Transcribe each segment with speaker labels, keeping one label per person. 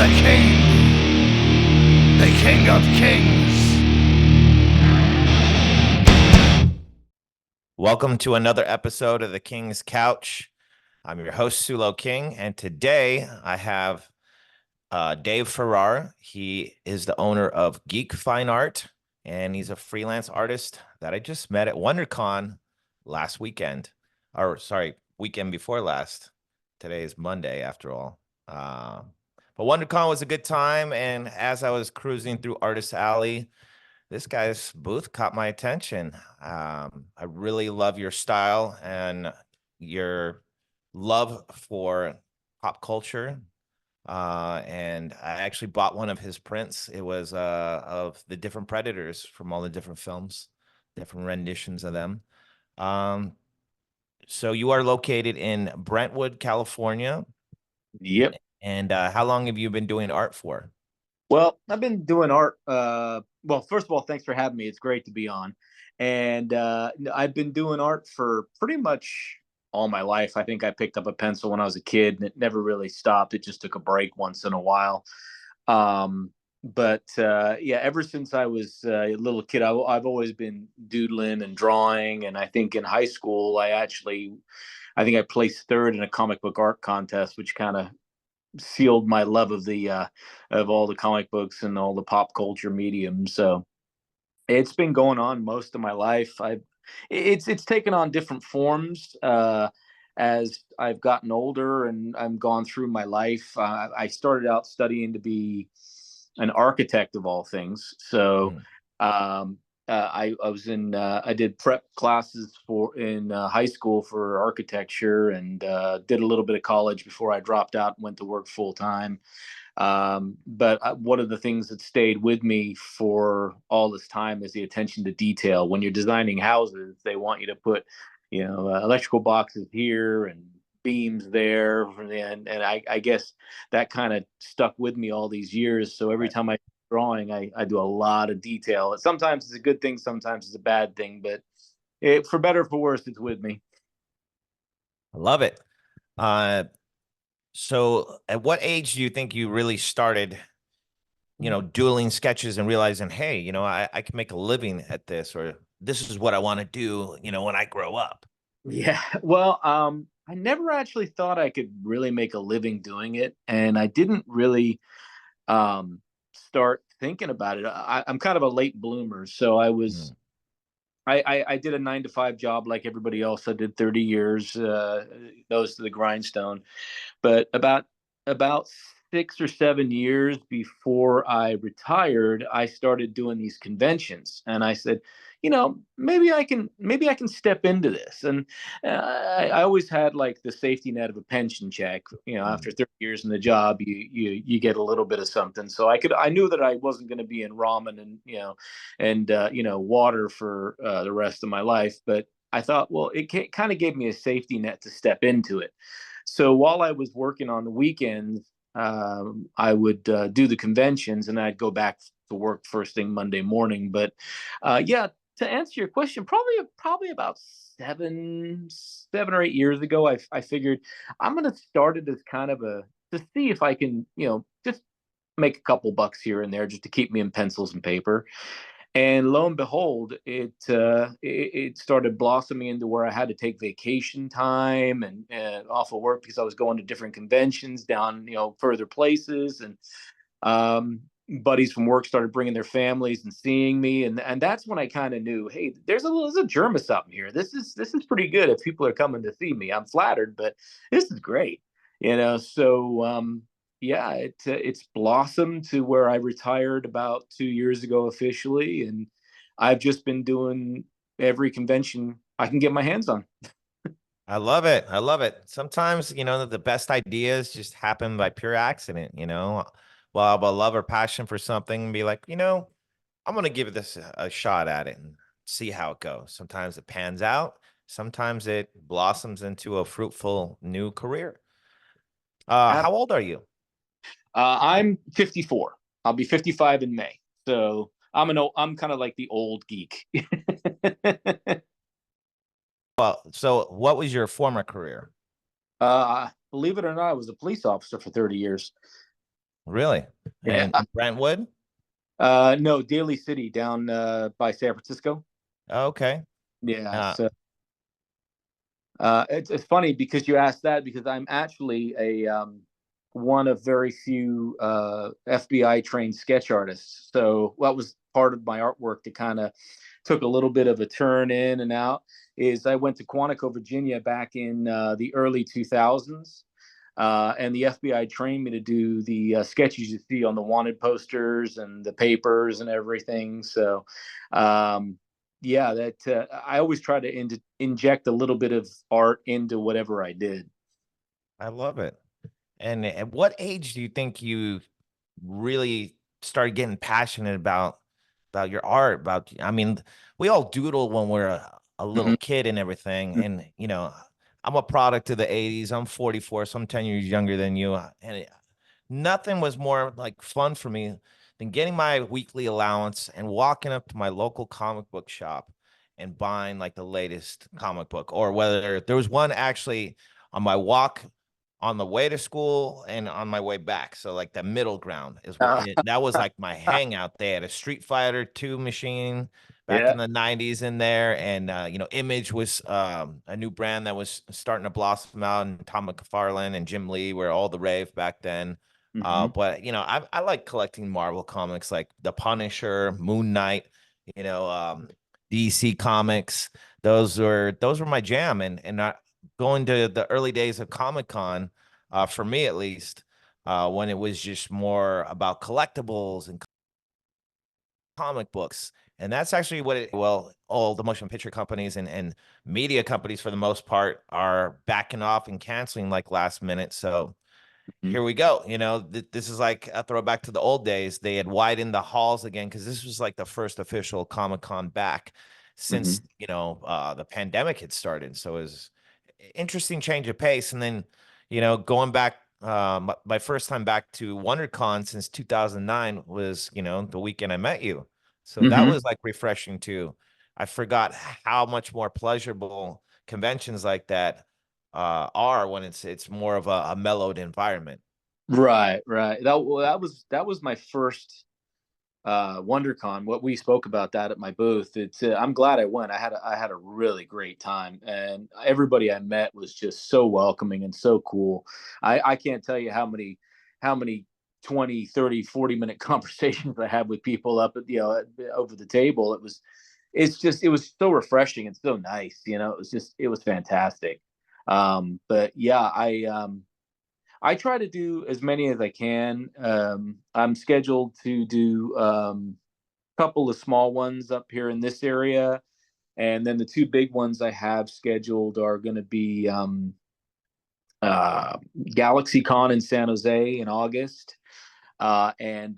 Speaker 1: the King of Kings. Welcome to another episode of the King's Couch. I'm your host, Sulo King, and today I have Dave Farrar. He is the owner of Geek Fine Art, and he's a freelance artist that I just met at WonderCon last weekend. Or, sorry, weekend before last. Today is Monday, after all. But WonderCon was a good time, and as I was cruising through Artist Alley, this guy's booth caught my attention. I really love your style and your love for pop culture. And I actually bought one of his prints. It was of the different Predators from all the different films, different renditions of them. Um, so you are located in Brentwood, California.
Speaker 2: Yep.
Speaker 1: And how long have you been doing art for?
Speaker 2: Well, I've been doing art. Well, first of all, thanks for having me. It's great to be on. And I've been doing art for pretty much all my life. I think I picked up a pencil when I was a kid and it never really stopped. It just took a break once in a while. But yeah, ever since I was a little kid, I've always been doodling and drawing. And I think in high school, I think I placed third in a comic book art contest, which kind of sealed my love of all the comic books and all the pop culture mediums. So it's been going on most of my life. It's taken on different forms as I've gotten older and I'm gone through my life. I started out studying to be an architect of all things. So
Speaker 1: Mm.
Speaker 2: um, I did prep classes for in high school for architecture and did a little bit of college before I dropped out and went to work full time. But one of the things that stayed with me for all this time is the attention to detail. When you're designing houses, they want you to put, electrical boxes here and beams there, and I guess that kind of stuck with me all these years. So every
Speaker 1: Right.
Speaker 2: time I drawing, I do a lot of detail. Sometimes it's a good thing, sometimes it's a bad thing, but for better or for worse, it's with me.
Speaker 1: I love it. Uh, so at what age do you think you really started, doing sketches and realizing, hey, I can make a living at this, or this is what I want to do, when I grow up?
Speaker 2: Yeah, well, I never actually thought I could really make a living doing it, and I didn't really start thinking about it. I'm kind of a late bloomer, so
Speaker 1: Mm.
Speaker 2: I did a 9 to 5 job like everybody else. I did 30 years, nose to the grindstone. But about 6 or 7 years before I retired, I started doing these conventions, and I said, maybe I can step into this. And I always had like the safety net of a pension check. After
Speaker 1: Mm.
Speaker 2: 30 years in the job, you get a little bit of something. So I knew that I wasn't going to be in ramen and water for the rest of my life, but I thought, well, it kind of gave me a safety net to step into it. So while I was working on the weekends, I would do the conventions, and I'd go back to work first thing Monday morning. But yeah, to answer your question, probably about 7 or 8 years ago, I figured I'm going to start it as kind of a to see if I can just make a couple bucks here and there just to keep me in pencils and paper. And lo and behold, it started blossoming into where I had to take vacation time and off of work because I was going to different conventions down further places, and buddies from work started bringing their families and seeing me, and that's when I kind of knew, hey, there's a germ of something here. This is pretty good. If people are coming to see me, I'm flattered, but this is great. So yeah, it's blossomed to where I retired about 2 years ago officially, and I've just been doing every convention I can get my hands on.
Speaker 1: I love it. I love it. Sometimes, the best ideas just happen by pure accident, Well, I have a love or passion for something and be like, I'm going to give this a shot at it and see how it goes. Sometimes it pans out. Sometimes it blossoms into a fruitful new career.
Speaker 2: Uh,
Speaker 1: How old are you?
Speaker 2: I'm 54. I'll be 55 in May, so I'm kind of like the old geek.
Speaker 1: Well, so what was your former career?
Speaker 2: Believe it or not, I was a police officer for 30 years.
Speaker 1: Really?
Speaker 2: Yeah.
Speaker 1: And Brentwood?
Speaker 2: No, Daly City down by San Francisco.
Speaker 1: Okay.
Speaker 2: Yeah.
Speaker 1: Uh,
Speaker 2: So it's funny because you asked that because I'm actually a one of very few FBI trained sketch artists. So that was part of my artwork that kind of took a little bit of a turn in and out. Is I went to Quantico, Virginia back in the early 2000s. And the FBI trained me to do the sketches you see on the wanted posters and the papers and everything. So, um, yeah, that I always try to inject a little bit of art into whatever I did.
Speaker 1: I love it. And at what age do you think you really started getting passionate about your art? About, I mean, we all doodle when we're a little
Speaker 2: Mm-hmm.
Speaker 1: kid and everything. And I'm a product of the 80s. I'm 44, so I'm 10 years younger than you. And nothing was more like fun for me than getting my weekly allowance and walking up to my local comic book shop and buying like the latest comic book, or whether there was one actually on my walk on the way to school and on my way back. So like the middle ground is what that was like my hangout. They had a Street Fighter 2 machine back
Speaker 2: Yeah.
Speaker 1: in the 90s in there. And Image was a new brand that was starting to blossom out, and Tom McFarlane and Jim Lee were all the rave back then.
Speaker 2: Mm-hmm.
Speaker 1: But I like collecting Marvel comics like The Punisher, Moon Knight, you know, um, DC comics. Those were my jam, and going to the early days of Comic Con, for me at least, when it was just more about collectibles and comic books. And that's actually all the motion picture companies and media companies for the most part are backing off and canceling like last minute. So
Speaker 2: Mm-hmm.
Speaker 1: here we go. This is like a throwback to the old days. They had widened the halls again because this was like the first official Comic Con back
Speaker 2: Mm-hmm.
Speaker 1: since the pandemic had started. So it was interesting change of pace. And then going back, my first time back to WonderCon since 2009 was the weekend I met you. So that
Speaker 2: Mm-hmm.
Speaker 1: was like refreshing too. I forgot how much more pleasurable conventions like that are when it's more of a mellowed environment.
Speaker 2: Right, right. That was my first WonderCon. What we spoke about that at my booth. It's I'm glad I went. I had a really great time, and everybody I met was just so welcoming and so cool. I can't tell you how many 20, 30, 40 minute conversations I had with people up at over the table. It was so refreshing and so nice. It was fantastic. But yeah, I try to do as many as I can. I'm scheduled to do a couple of small ones up here in this area, and then the two big ones I have scheduled are going to be uh, GalaxyCon in San Jose in August, and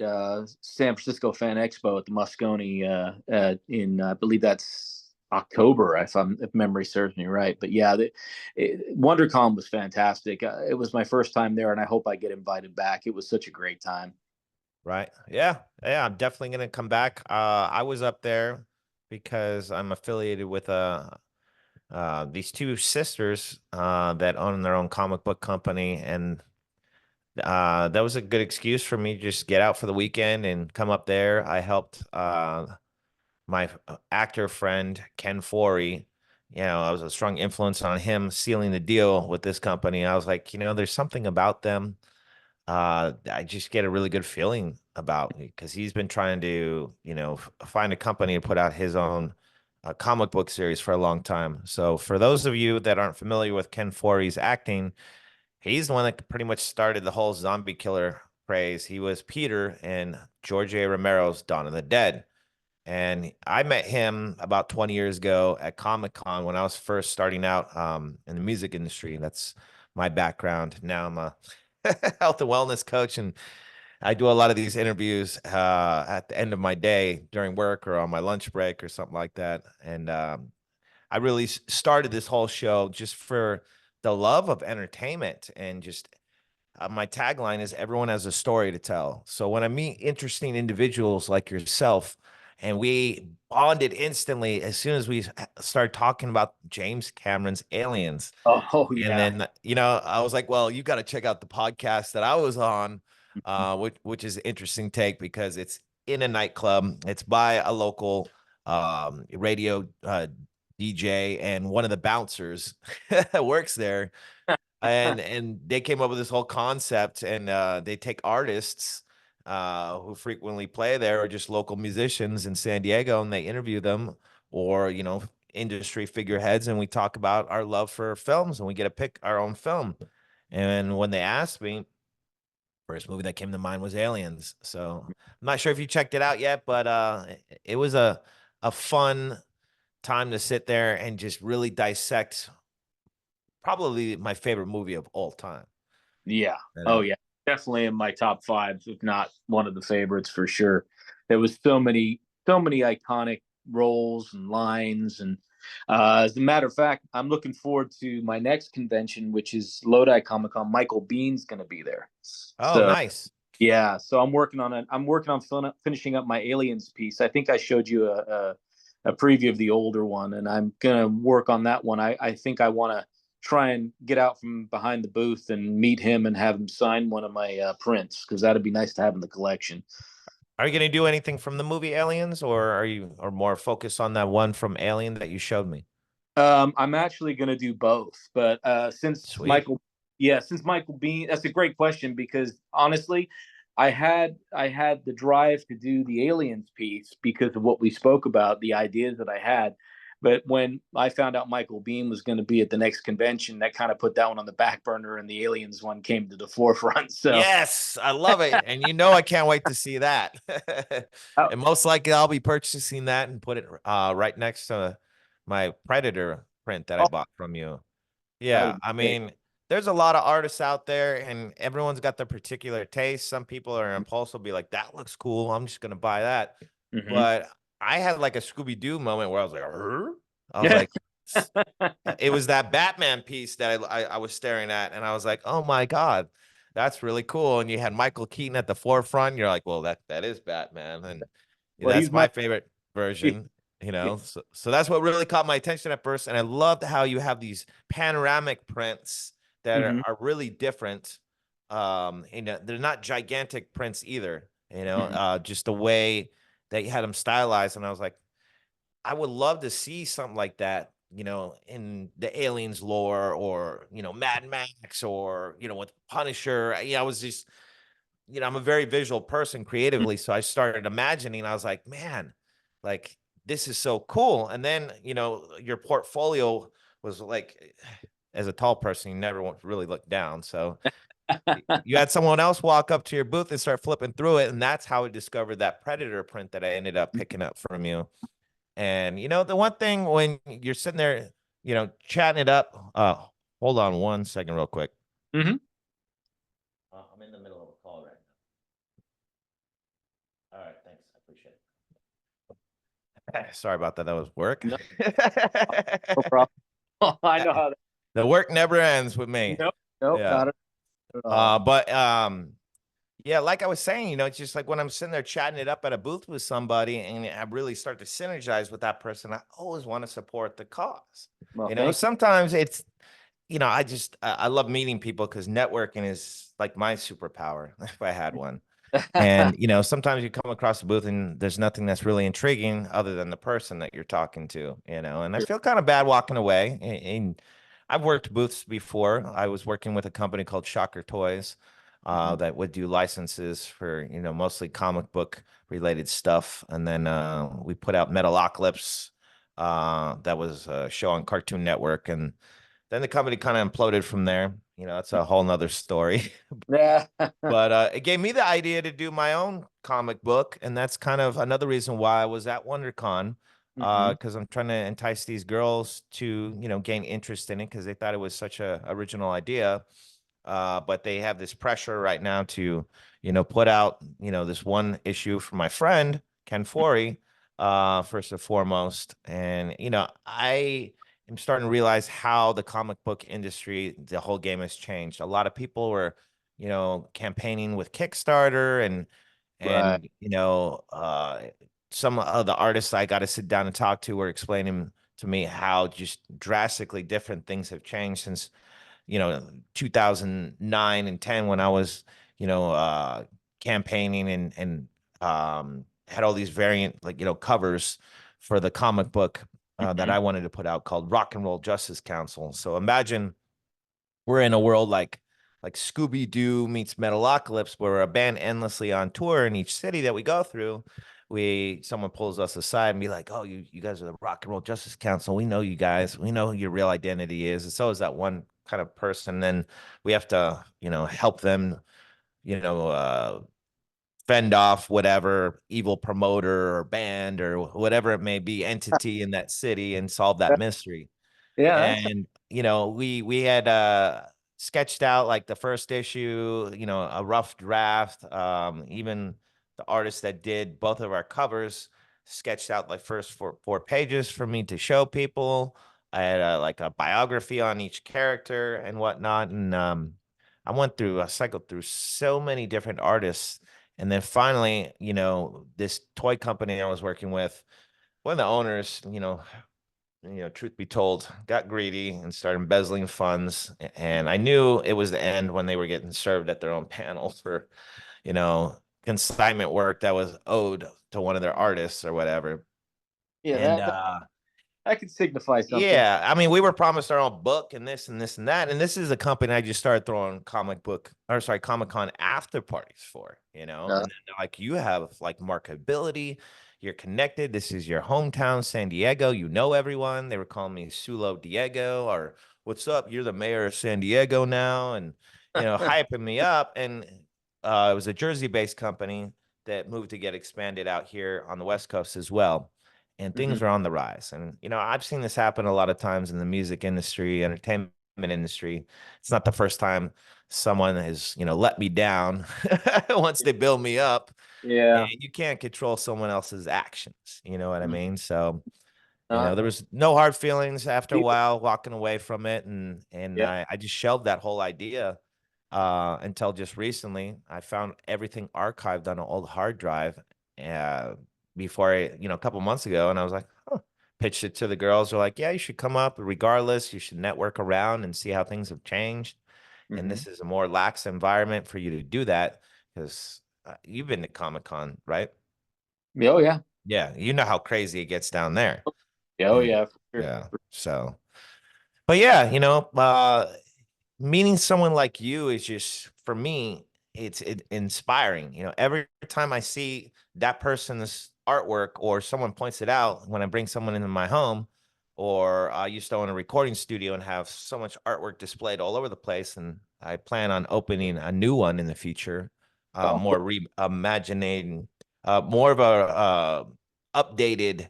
Speaker 2: San Francisco Fan Expo at the Moscone in I believe that's October, if memory serves me right. But yeah, WonderCon was fantastic. It was my first time there, and I hope I get invited back. It was such a great time.
Speaker 1: Right. Yeah. Yeah. I'm definitely gonna come back. I was up there because I'm affiliated with these two sisters that own their own comic book company, and that was a good excuse for me to just get out for the weekend and come up there. I helped my actor friend Ken Forey. I was a strong influence on him sealing the deal with this company. I was like, there's something about them I just get a really good feeling about, because he's been trying to, find a company to put out his own comic book series for a long time. So for those of you that aren't familiar with Ken Forey's acting, he's the one that pretty much started the whole zombie killer craze. He was Peter in George A. Romero's Dawn of the Dead. And I met him about 20 years ago at Comic Con when I was first starting out in the music industry. That's my background. Now I'm a health and wellness coach, and I do a lot of these interviews at the end of my day during work or on my lunch break or something like that. And I really started this whole show just for the love of entertainment, and just my tagline is everyone has a story to tell. So when I meet interesting individuals like yourself, and we bonded instantly as soon as we started talking about James Cameron's Aliens.
Speaker 2: Oh
Speaker 1: And
Speaker 2: yeah.
Speaker 1: then, I was like, well, you got to check out the podcast that I was on. which is an interesting take because it's in a nightclub. It's by a local radio DJ, and one of the bouncers works there, and they came up with this whole concept, and they take artists who frequently play there or just local musicians in San Diego, and they interview them, or industry figureheads, and we talk about our love for films, and we get to pick our own film. And when they asked me, first movie that came to mind was Aliens. So I'm not sure if you checked it out yet, but it was a fun time to sit there and just really dissect probably my favorite movie of all time.
Speaker 2: Yeah.
Speaker 1: You
Speaker 2: Oh
Speaker 1: know?
Speaker 2: yeah. Definitely in my top five, if not one of the favorites for sure. There was so many iconic roles and lines. And as a matter of fact, I'm looking forward to my next convention, which is Lodi Comic Con. Michael Bean's going to be there.
Speaker 1: Oh,
Speaker 2: So
Speaker 1: nice.
Speaker 2: yeah, so I'm working on finishing up my Aliens piece. I think I showed you a preview of the older one, and I'm gonna work on that one. I think I want to try and get out from behind the booth and meet him and have him sign one of my prints, because that'd be nice to have in the collection.
Speaker 1: Are you going to do anything from the movie Aliens, or are you or more focused on that one from Alien that you showed me?
Speaker 2: I'm actually going to do both, but
Speaker 1: Sweet.
Speaker 2: Since Michael Bean, that's a great question because honestly, I had the drive to do the aliens piece because of what we spoke about, the ideas that I had. But when I found out Michael Bean was going to be at the next convention, that kind of put that one on the back burner, and the aliens one came to the forefront. So,
Speaker 1: Yes, I love it. And I can't wait to see that.
Speaker 2: oh,
Speaker 1: And most likely I'll be purchasing that and put it right next to my Predator print that I
Speaker 2: oh,
Speaker 1: bought from you.
Speaker 2: that
Speaker 1: Yeah,
Speaker 2: would be
Speaker 1: I
Speaker 2: great.
Speaker 1: mean, there's a lot of artists out there, and everyone's got their particular taste. Some people are impulsive, be like, "That looks cool. I'm just gonna buy that."
Speaker 2: Mm-hmm.
Speaker 1: But I had like a Scooby Doo moment where I was like, "Huh?" I was like, it was that Batman piece that I was staring at, and I was like, "Oh my god, that's really cool." And you had Michael Keaton at the forefront. You're like, "Well, that is Batman," and
Speaker 2: Well,
Speaker 1: that's
Speaker 2: he's
Speaker 1: my
Speaker 2: my.
Speaker 1: favorite version. So that's what really caught my attention at first, and I loved how you have these panoramic prints that
Speaker 2: Mm-hmm.
Speaker 1: are really different. They're not gigantic prints either.
Speaker 2: Mm-hmm.
Speaker 1: Just the way that you had them stylized, and I was like, I would love to see something like that, in the Aliens lore, or, Mad Max, or, with Punisher. I was just, I'm a very visual person creatively. So I started imagining, I was like, man, like this is so cool. And then, your portfolio was like, as a tall person, you never want to really look down. So you had someone else walk up to your booth and start flipping through it. And that's how I discovered that Predator print that I ended up picking up from you. And the one thing when you're sitting there, chatting it up, hold on one second real quick.
Speaker 2: Mm-hmm.
Speaker 1: I'm in the middle of a call right now. All right, thanks. I appreciate it. Sorry about that. That was work.
Speaker 2: No, no problem. I know how.
Speaker 1: The work never ends with me.
Speaker 2: Nope, nope,
Speaker 1: Yeah.
Speaker 2: not at all.
Speaker 1: But yeah, like I was saying, it's just like when I'm sitting there chatting it up at a booth with somebody, and I really start to synergize with that person, I always want to support the cause.
Speaker 2: Well, thank
Speaker 1: Sometimes it's, I love meeting people because networking is like my superpower if I had one.
Speaker 2: you.
Speaker 1: And sometimes you come across a booth and there's nothing that's really intriguing other than the person that you're talking to, and I feel kind of bad walking away. And I've worked booths before. I was working with a company called Shocker Toys,
Speaker 2: Mhm.
Speaker 1: that would do licenses for, mostly comic book related stuff. And then we put out Metalocalypse, that was a show on Cartoon Network. And then the company kind of imploded from there. That's a whole nother story.
Speaker 2: Yeah.
Speaker 1: But it gave me the idea to do my own comic book, and that's kind of another reason why I was at WonderCon,
Speaker 2: Hmm.
Speaker 1: because I'm trying to entice these girls to, gain interest in it because they thought it was such a original idea. But they have this pressure right now to, put out, this one issue for my friend Ken Forey, first and foremost. And I am starting to realize how the comic book industry, the whole game has changed. A lot of people were, campaigning with Kickstarter, and
Speaker 2: Right.
Speaker 1: and some of the artists I got to sit down and talk to were explaining to me how just drastically different things have changed since 2009 and 10, when I was you know, campaigning and had all these variant like covers for the comic book that
Speaker 2: Hmm.
Speaker 1: I wanted to put out called Rock and Roll Justice Council. So imagine we're in a world like Scooby Doo meets Metalocalypse, where we're a band endlessly on tour in each city that we go through. Someone pulls us aside and be like, "Oh, you guys are the Rock and Roll Justice Council. We know you guys. We know who your real identity is." And so is that one kind of person. Then we have to help them you know uh fend off whatever evil promoter or band or whatever it may be entity in that city and solve that mystery.
Speaker 2: Yeah, that's
Speaker 1: And we had sketched out like the first issue, a rough draft. Even the artist that did both of our covers sketched out like first four pages for me to show people. I had like a biography on each character and whatnot. And I cycled through so many different artists. And then finally, this toy company I was working with, one of the owners, truth be told, got greedy and started embezzling funds. And I knew it was the end when they were getting served at their own panel for, consignment work that was owed to one of their artists or whatever.
Speaker 2: yeah,
Speaker 1: And
Speaker 2: that could signify something.
Speaker 1: yeah, I mean, we were promised our own book and this and this and that. And this is a company I just started throwing Comic Con after parties for,
Speaker 2: Uh,
Speaker 1: and then they're like, you have like marketability, you're connected. This is your hometown, San Diego. You know everyone. They were calling me Sulo Diego, or what's up? You're the mayor of San Diego now, and hyping me up. And it was a Jersey-based company that moved to get expanded out here on the West Coast as well, and
Speaker 2: mhm.
Speaker 1: things are on the rise. And I've seen this happen a lot of times in the music industry, entertainment industry. It's not the first time someone has let me down once they build me up, and
Speaker 2: Yeah.
Speaker 1: you can't control someone else's actions. You know what I
Speaker 2: Mhm.
Speaker 1: mean? So
Speaker 2: Uh,
Speaker 1: there was no hard feelings after a
Speaker 2: people,
Speaker 1: while walking away from it, and
Speaker 2: yeah.
Speaker 1: I just shelved that whole idea until just recently. I found everything archived on an old hard drive uh, before a couple months ago, and I was like, huh. Pitched it to the girls. They're like, yeah, you should come up regardless. You should network around and see how things have changed. And
Speaker 2: Hmm.
Speaker 1: this is a more lax environment for you to do that because you've been to Comic Con, right?
Speaker 2: Oh yeah.
Speaker 1: Yeah, you know how crazy it gets down there.
Speaker 2: Yeah, oh
Speaker 1: And
Speaker 2: yeah, for sure.
Speaker 1: yeah, so, but yeah, meeting someone like you is just for me, it's inspiring. Every time I see that person's artwork or someone points it out when I bring someone into my home, or I used to own a recording studio and have so much artwork displayed all over the place, and I plan on opening a new one in the future,
Speaker 2: Oh,
Speaker 1: more reimagining, more of a updated,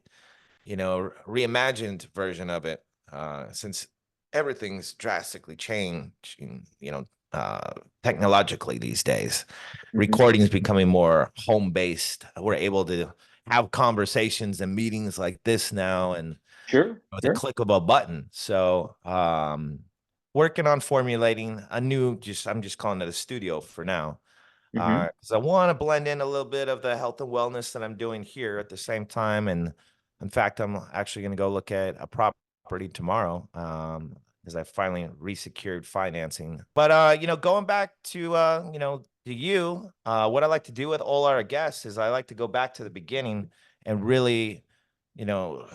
Speaker 1: reimagined version of it, since everything's drastically changing, technologically these days.
Speaker 2: mhm.
Speaker 1: Recording is becoming more home based. We're able to have conversations and meetings like this now, and
Speaker 2: Sure,
Speaker 1: with a
Speaker 2: sure.
Speaker 1: click of a button. So, working on formulating a new, I'm just calling it a studio for now,
Speaker 2: Hmm.
Speaker 1: because I want to blend in a little bit of the health and wellness that I'm doing here at the same time. And in fact, I'm actually going to go look at a property tomorrow, because I finally resecured financing. But going back to what I like to do with all our guests is I like to go back to the beginning and really, you know,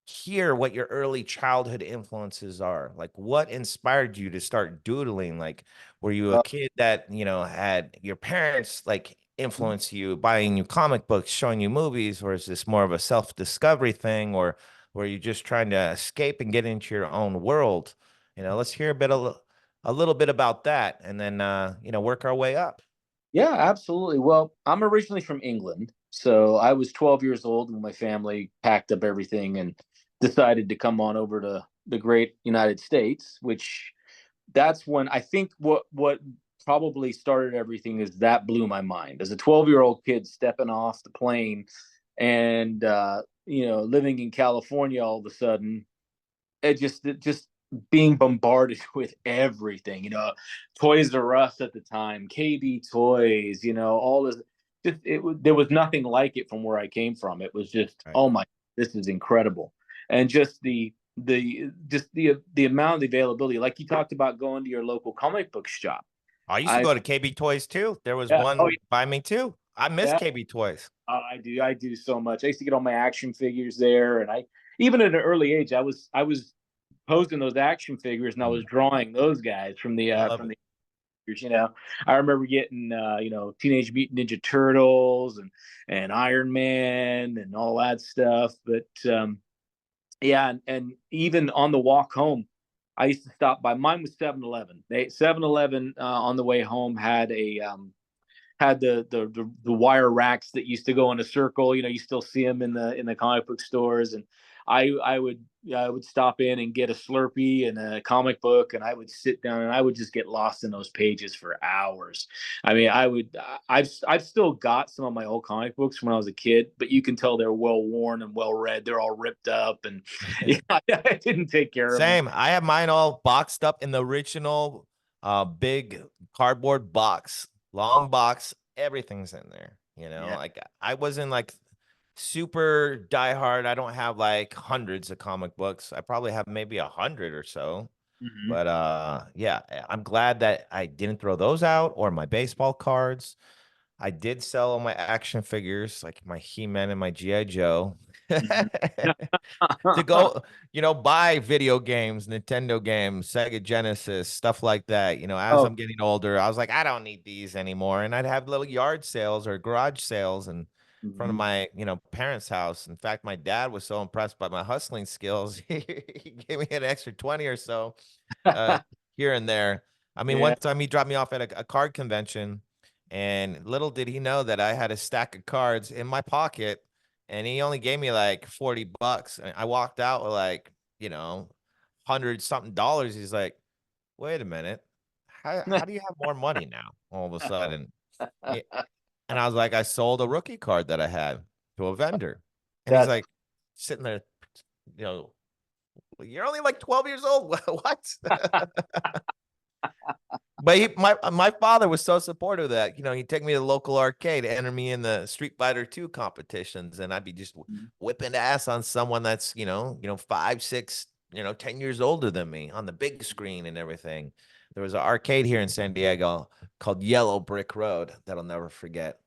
Speaker 1: hear what your early childhood influences are. Like, what inspired you to start doodling? Like, were you a
Speaker 2: Uh,
Speaker 1: kid that, had your parents like influence you, buying you comic books, showing you movies, or is this more of a self-discovery thing, or were you just trying to escape and get into your own world? Let's hear a little bit about that, and then work our way up.
Speaker 2: yeah, absolutely. Well, I'm originally from England, so I was 12 years old when my family packed up everything and decided to come on over to the great United States, which that's when I think what probably started everything is that blew my mind. As a 12-year-old kid stepping off the plane and living in California all of a sudden, it just being bombarded with everything, Toys R Us at the time, KB Toys, all this. Just there was nothing like it from where I came from. It was just,
Speaker 1: Right.
Speaker 2: oh my, this is incredible, and just the amount of availability. Like you talked about going to your local comic book shop.
Speaker 1: I used to
Speaker 2: I
Speaker 1: go to KB Toys too. There was
Speaker 2: Yeah. Oh,
Speaker 1: one by me too. I miss
Speaker 2: yeah.
Speaker 1: KB Toys.
Speaker 2: I do so much. I used to get all my action figures there, and I even at an early age, I was posting those action figures, and I was
Speaker 1: Mm,
Speaker 2: drawing those guys from the
Speaker 1: I
Speaker 2: uh,
Speaker 1: love
Speaker 2: from
Speaker 1: it.
Speaker 2: the figures. I remember getting Teenage Mutant Ninja Turtles and Iron Man and all that stuff. But yeah, and even on the walk home, I used to stop by. Mine was 7-Eleven. 7-Eleven on the way home had the wire racks that used to go in a circle. You still see them in the comic book stores, and I would stop in and get a Slurpee and a comic book, and I would sit down and I would just get lost in those pages for hours. I mean, I've still got some of my old comic books from when I was a kid, but you can tell they're well worn and well read. They're all ripped up, and yeah, I didn't take care of them.
Speaker 1: Same. I have mine all boxed up in the original big cardboard box, long box. Everything's in there.
Speaker 2: Yeah.
Speaker 1: Like I wasn't like super diehard. I don't have like hundreds of comic books. I probably have maybe 100 or so.
Speaker 2: Hmm.
Speaker 1: But yeah, I'm glad that I didn't throw those out or my baseball cards. I did sell all my action figures, like my He-Man and my G.I. Joe.
Speaker 2: Hmm.
Speaker 1: To go, buy video games, Nintendo games, Sega Genesis, stuff like that. As
Speaker 2: Oh.
Speaker 1: I'm getting older, I was like, I don't need these anymore. And I'd have little yard sales or garage sales in front of
Speaker 2: Hmm.
Speaker 1: my, parents' house. In fact, my dad was so impressed by my hustling skills, he gave me an extra 20 or so uh here and there. I mean,
Speaker 2: Yeah.
Speaker 1: one time he dropped me off at a card convention, and little did he know that I had a stack of cards in my pocket, and he only gave me like 40 bucks. And I walked out with like, 100 something dollars. He's like, wait a minute. How do you have more money now all of a sudden? Yeah. And I was like, I sold a rookie card that I had to a vendor. And he's
Speaker 2: That's
Speaker 1: like sitting there, you know, you're only like 12 years old. What? But my father was so supportive of that. He'd take me to the local arcade, enter me in the Street Fighter 2 competitions, and I'd be just whipping ass on someone that's, 5, 6, 10 years older than me on the big screen and everything. There was an arcade here in San Diego called Yellow Brick Road that I'll never forget.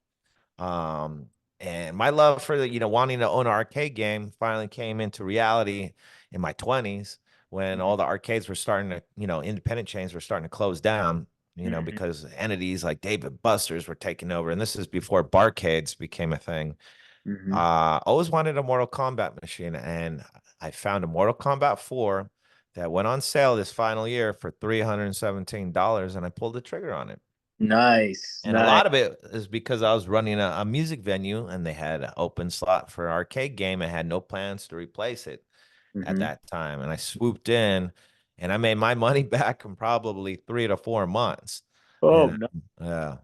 Speaker 1: Um, and my love for wanting to own an arcade game finally came into reality in my 20s when
Speaker 2: Mhm,
Speaker 1: all the arcades were starting to, independent chains were starting to close down,
Speaker 2: mhm,
Speaker 1: because entities like David Buster's were taking over. And this is before barcades became a thing.
Speaker 2: mhm.
Speaker 1: Always wanted a Mortal Kombat machine, and I found a Mortal Kombat 4 that went on sale this final year for $317, and I pulled the trigger on it.
Speaker 2: Nice,
Speaker 1: And a
Speaker 2: nice.
Speaker 1: lot of it is because I was running a music venue, and they had an open slot for an arcade game and had no plans to replace it at
Speaker 2: Mhm.
Speaker 1: that time. And I swooped in, and I made my money back in probably 3 to 4 months.
Speaker 2: Oh
Speaker 1: And
Speaker 2: no.
Speaker 1: uh,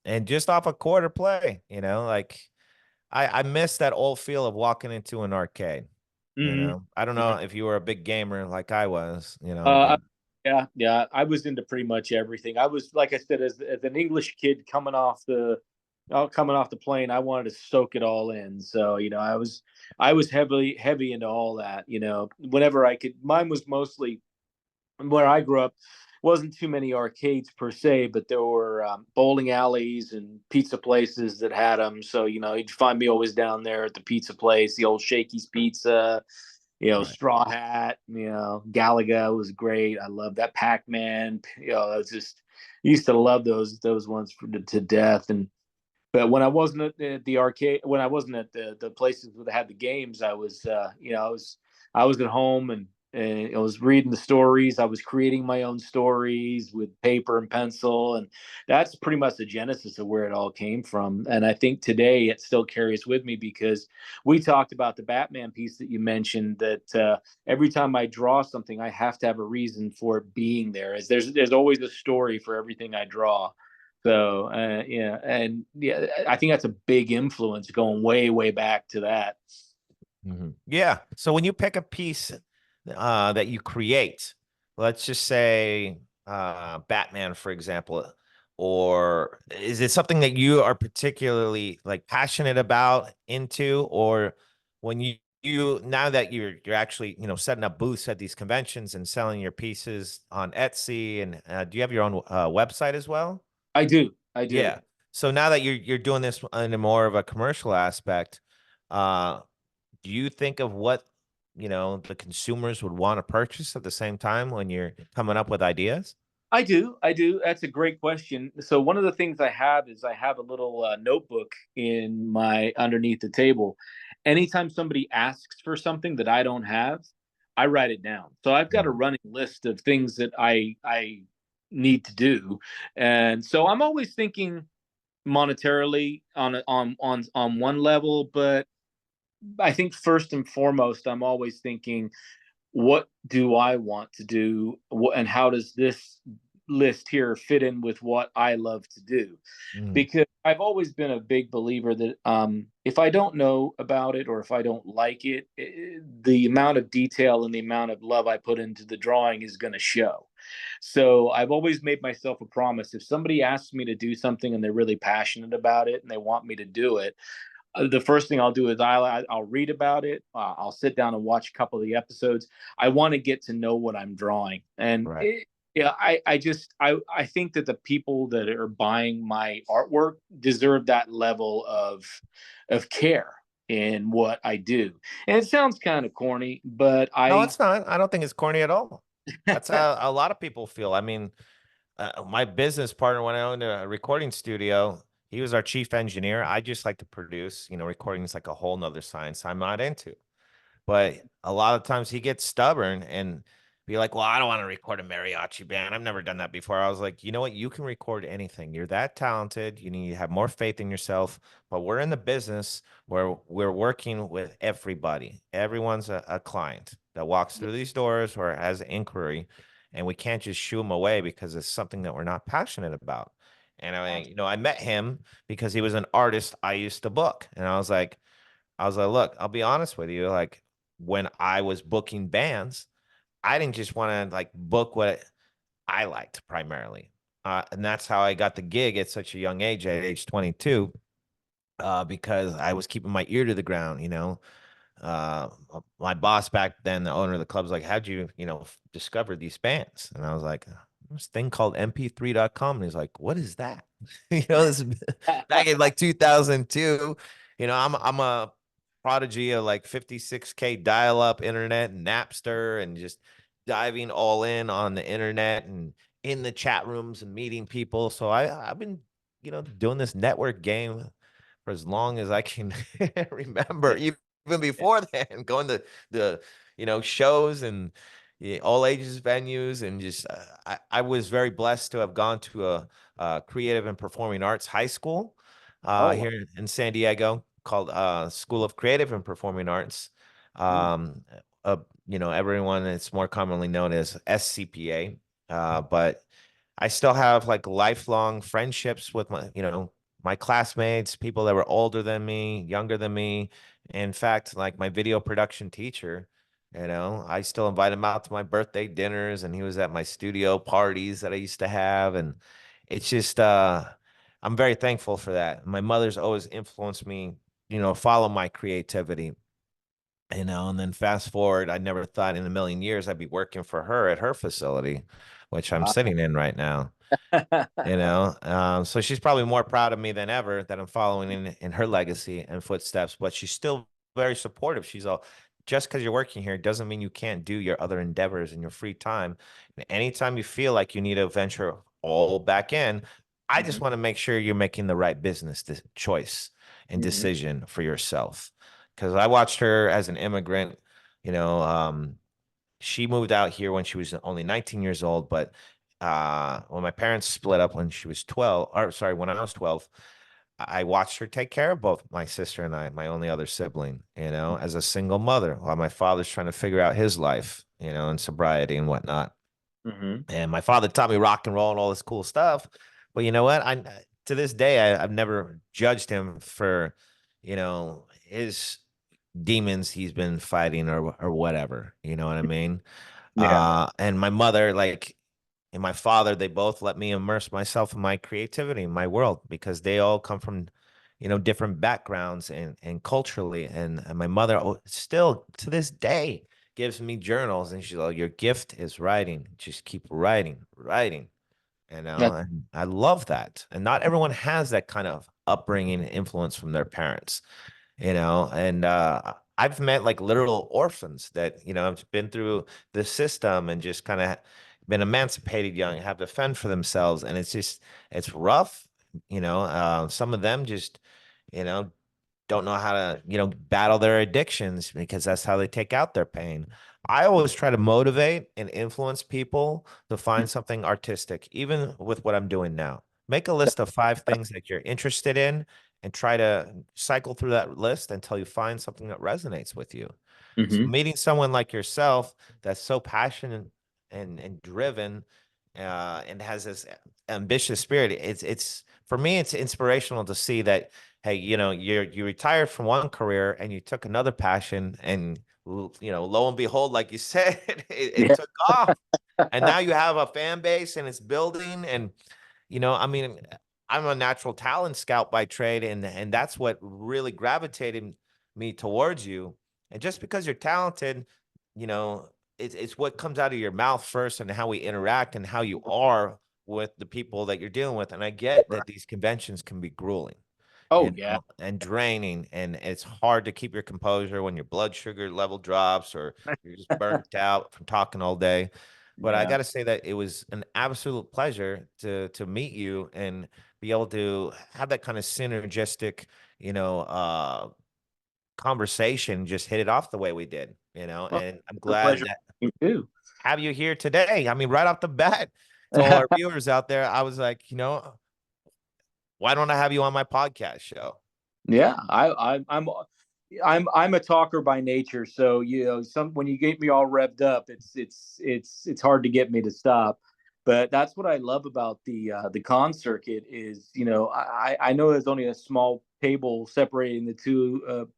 Speaker 1: and just off a quarter play, like I miss that old feel of walking into an arcade.
Speaker 2: Mhm.
Speaker 1: I don't know
Speaker 2: Mhm.
Speaker 1: if you were a big gamer like I was,
Speaker 2: Uh,
Speaker 1: but
Speaker 2: yeah, yeah. I was into pretty much everything. I was, like I said, as an English kid coming off the plane, I wanted to soak it all in. So I was heavy into all that. Whenever I could. Mine was mostly where I grew up. Wasn't too many arcades per se, but there were bowling alleys and pizza places that had them. So you'd find me always down there at the pizza place, the old Shakey's Pizza,
Speaker 1: right.
Speaker 2: Straw Hat, Galaga was great. I love that Pac-Man. I was just used to love those ones to death. And but when I wasn't at the arcade, when I wasn't at the places that had the games, I was at home and I was reading the stories. I was creating my own stories with paper and pencil, and that's pretty much the genesis of where it all came from. And I think today it still carries with me because we talked about the Batman piece that you mentioned. That every time I draw something, I have to have a reason for it being there. As there's always a story for everything I draw. So yeah, and yeah, I think that's a big influence going way, way back to that.
Speaker 1: Yeah. So when you pick a piece that you create, let's just say Batman, for example, or is it something that you are particularly like passionate about into, or when you now that you're actually, setting up booths at these conventions and selling your pieces on Etsy, and do you have your own website as well?
Speaker 2: I do. I do.
Speaker 1: Yeah. So now that you're doing this in a more of a commercial aspect, uh, do you think of what, the consumers would want to purchase at the same time when you're coming up with ideas?
Speaker 2: I do. I do. That's a great question. So one of the things I have is I have a little notebook in my underneath the table. Anytime somebody asks for something that I don't have, I write it down. So I've got a
Speaker 1: Mm.
Speaker 2: running list of things that I need to do, and so I'm always thinking monetarily on one level, but I think first and foremost, I'm always thinking, what do I want to do? And how does this list here fit in with what I love to do?
Speaker 1: Mm.
Speaker 2: Because I've always been a big believer that if I don't know about it or if I don't like it, the amount of detail and the amount of love I put into the drawing is going to show. So I've always made myself a promise. If somebody asks me to do something and they're really passionate about it and they want me to do it, the first thing I'll do is I'll read about it. I'll sit down and watch a couple of the episodes. I want to get to know what I'm drawing, and
Speaker 1: Right.
Speaker 2: yeah, I think that the people that are buying my artwork deserve that level of care in what I do. And it sounds kind of corny, but
Speaker 1: No,
Speaker 2: I
Speaker 1: it's not. I don't think it's corny at all. That's how a lot of people feel. I mean, my business partner, when I owned a recording studio, he was our chief engineer. I just like to produce. Recording is like a whole nother science I'm not into. But a lot of times he gets stubborn and be like, well, I don't want to record a mariachi band. I've never done that before. I was like, you know what? You can record anything. You're that talented. You need to have more faith in yourself. But we're in the business where we're working with everybody. Everyone's a client that walks through these doors or has an inquiry. And we can't just shoo them away because it's something that we're not passionate about. And I met him because he was an artist I used to book. And I was like, look, I'll be honest with you. Like when I was booking bands, I didn't just want to like book what I liked primarily. And that's how I got the gig at such a young age, at age 22, because I was keeping my ear to the ground. uh my boss back then, the owner of the club, was like, how'd you discover these bands? And I was like, this thing called mp3.com. And he's like, what is that? This is back in like 2002. I'm a prodigy of like 56K dial-up internet and Napster, and just diving all in on the internet and in the chat rooms and meeting people. So I've been doing this network game for as long as I can remember, even before then, going to the shows and all ages venues, and just I was very blessed to have gone to a creative and performing arts high school
Speaker 2: oh
Speaker 1: here in San Diego, called School of Creative and Performing Arts.
Speaker 2: mm,
Speaker 1: Um, Everyone, it's more commonly known as SCPA, but I still have like lifelong friendships with my classmates, people that were older than me, younger than me. In fact, like my video production teacher, I still invite him out to my birthday dinners, and he was at my studio parties that I used to have. And it's just I'm very thankful for that. My mother's always influenced me, follow my creativity. And then fast forward, I never thought in a million years I'd be working for her at her facility, which I'm
Speaker 2: wow.
Speaker 1: sitting in right now. So she's probably more proud of me than ever that I'm following in her legacy and footsteps, but she's still very supportive. She's all, just because you're working here doesn't mean you can't do your other endeavors in your free time. And anytime you feel like you need to venture all back in, I just
Speaker 2: Mhm,
Speaker 1: want to make sure you're making the right business choice and
Speaker 2: mhm,
Speaker 1: decision for yourself. Because I watched her as an immigrant, you know, um, she moved out here when she was only 19 years old, but when my parents split up when she was 12, or sorry, when I was 12, I watched her take care of both my sister and I, my only other sibling, as a single mother, while my father's trying to figure out his life, and sobriety and whatnot.
Speaker 2: mhm.
Speaker 1: And my father taught me rock and roll and all this cool stuff. But you know what? To this day, I've never judged him for, his demons he's been fighting, or whatever. You know what I mean?
Speaker 2: Yeah.
Speaker 1: And my mother, like, and my father, they both let me immerse myself in my creativity, in my world, because they all come from different backgrounds and culturally. And my mother still to this day gives me journals, and she's like, your gift is writing. Just keep writing, writing.
Speaker 2: That,
Speaker 1: And I love that. And not everyone has that kind of upbringing and influence from their parents, and I've met like literal orphans that, have been through the system and just kind of been emancipated young, have to fend for themselves. And it's rough, some of them just, you know, don't know how to, battle their addictions because that's how they take out their pain. I always try to motivate and influence people to find something artistic, even with what I'm doing now. Make a list of 5 things that you're interested in and try to cycle through that list until you find something that resonates with you. So
Speaker 2: mm-hmm.
Speaker 1: meeting someone like yourself that's so passionate and driven and has this ambitious spirit, it's for me, it's inspirational to see that, hey, you retired from one career and you took another passion and lo and behold, like you said, it
Speaker 2: Yeah.
Speaker 1: took off. And now you have a fan base and it's building. And I mean, I'm a natural talent scout by trade, and that's what really gravitated me towards you. And just because you're talented, you know, it's what comes out of your mouth first and how we interact and how you are with the people that you're dealing with. And I get
Speaker 2: Right.
Speaker 1: that these conventions can be grueling,
Speaker 2: Oh yeah.
Speaker 1: and draining, and it's hard to keep your composure when your blood sugar level drops or you're just burnt out from talking all day. But I
Speaker 2: Yeah.
Speaker 1: got to say that it was an absolute pleasure to meet you and be able to have that kind of synergistic, you know, uh, conversation, just hit it off the way we did,
Speaker 2: Well,
Speaker 1: and I'm
Speaker 2: the
Speaker 1: glad
Speaker 2: pleasure
Speaker 1: that
Speaker 2: you too.
Speaker 1: have you here today. I mean, right off the bat, to all our viewers out there, I was like, why don't I have you on my podcast show?
Speaker 2: Yeah, I'm a talker by nature, so some when you get me all revved up, it's hard to get me to stop. But that's what I love about the con circuit is, I know there's only a small table separating the two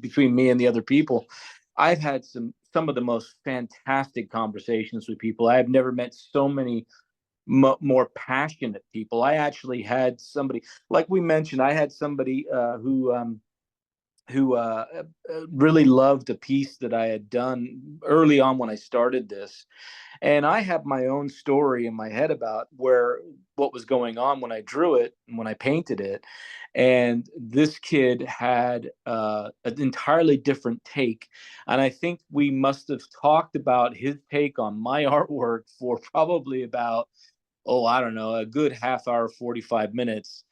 Speaker 2: between me and the other people. I've had some of the most fantastic conversations with people. I have never met so many more passionate people. I actually had somebody, like we mentioned, I had somebody who really loved a piece that I had done early on when I started this. And I have my own story in my head about what was going on when I drew it and when I painted it. And this kid had an entirely different take. And I think we must have talked about his take on my artwork for probably about, oh, I don't know, a good half hour, 45 minutes.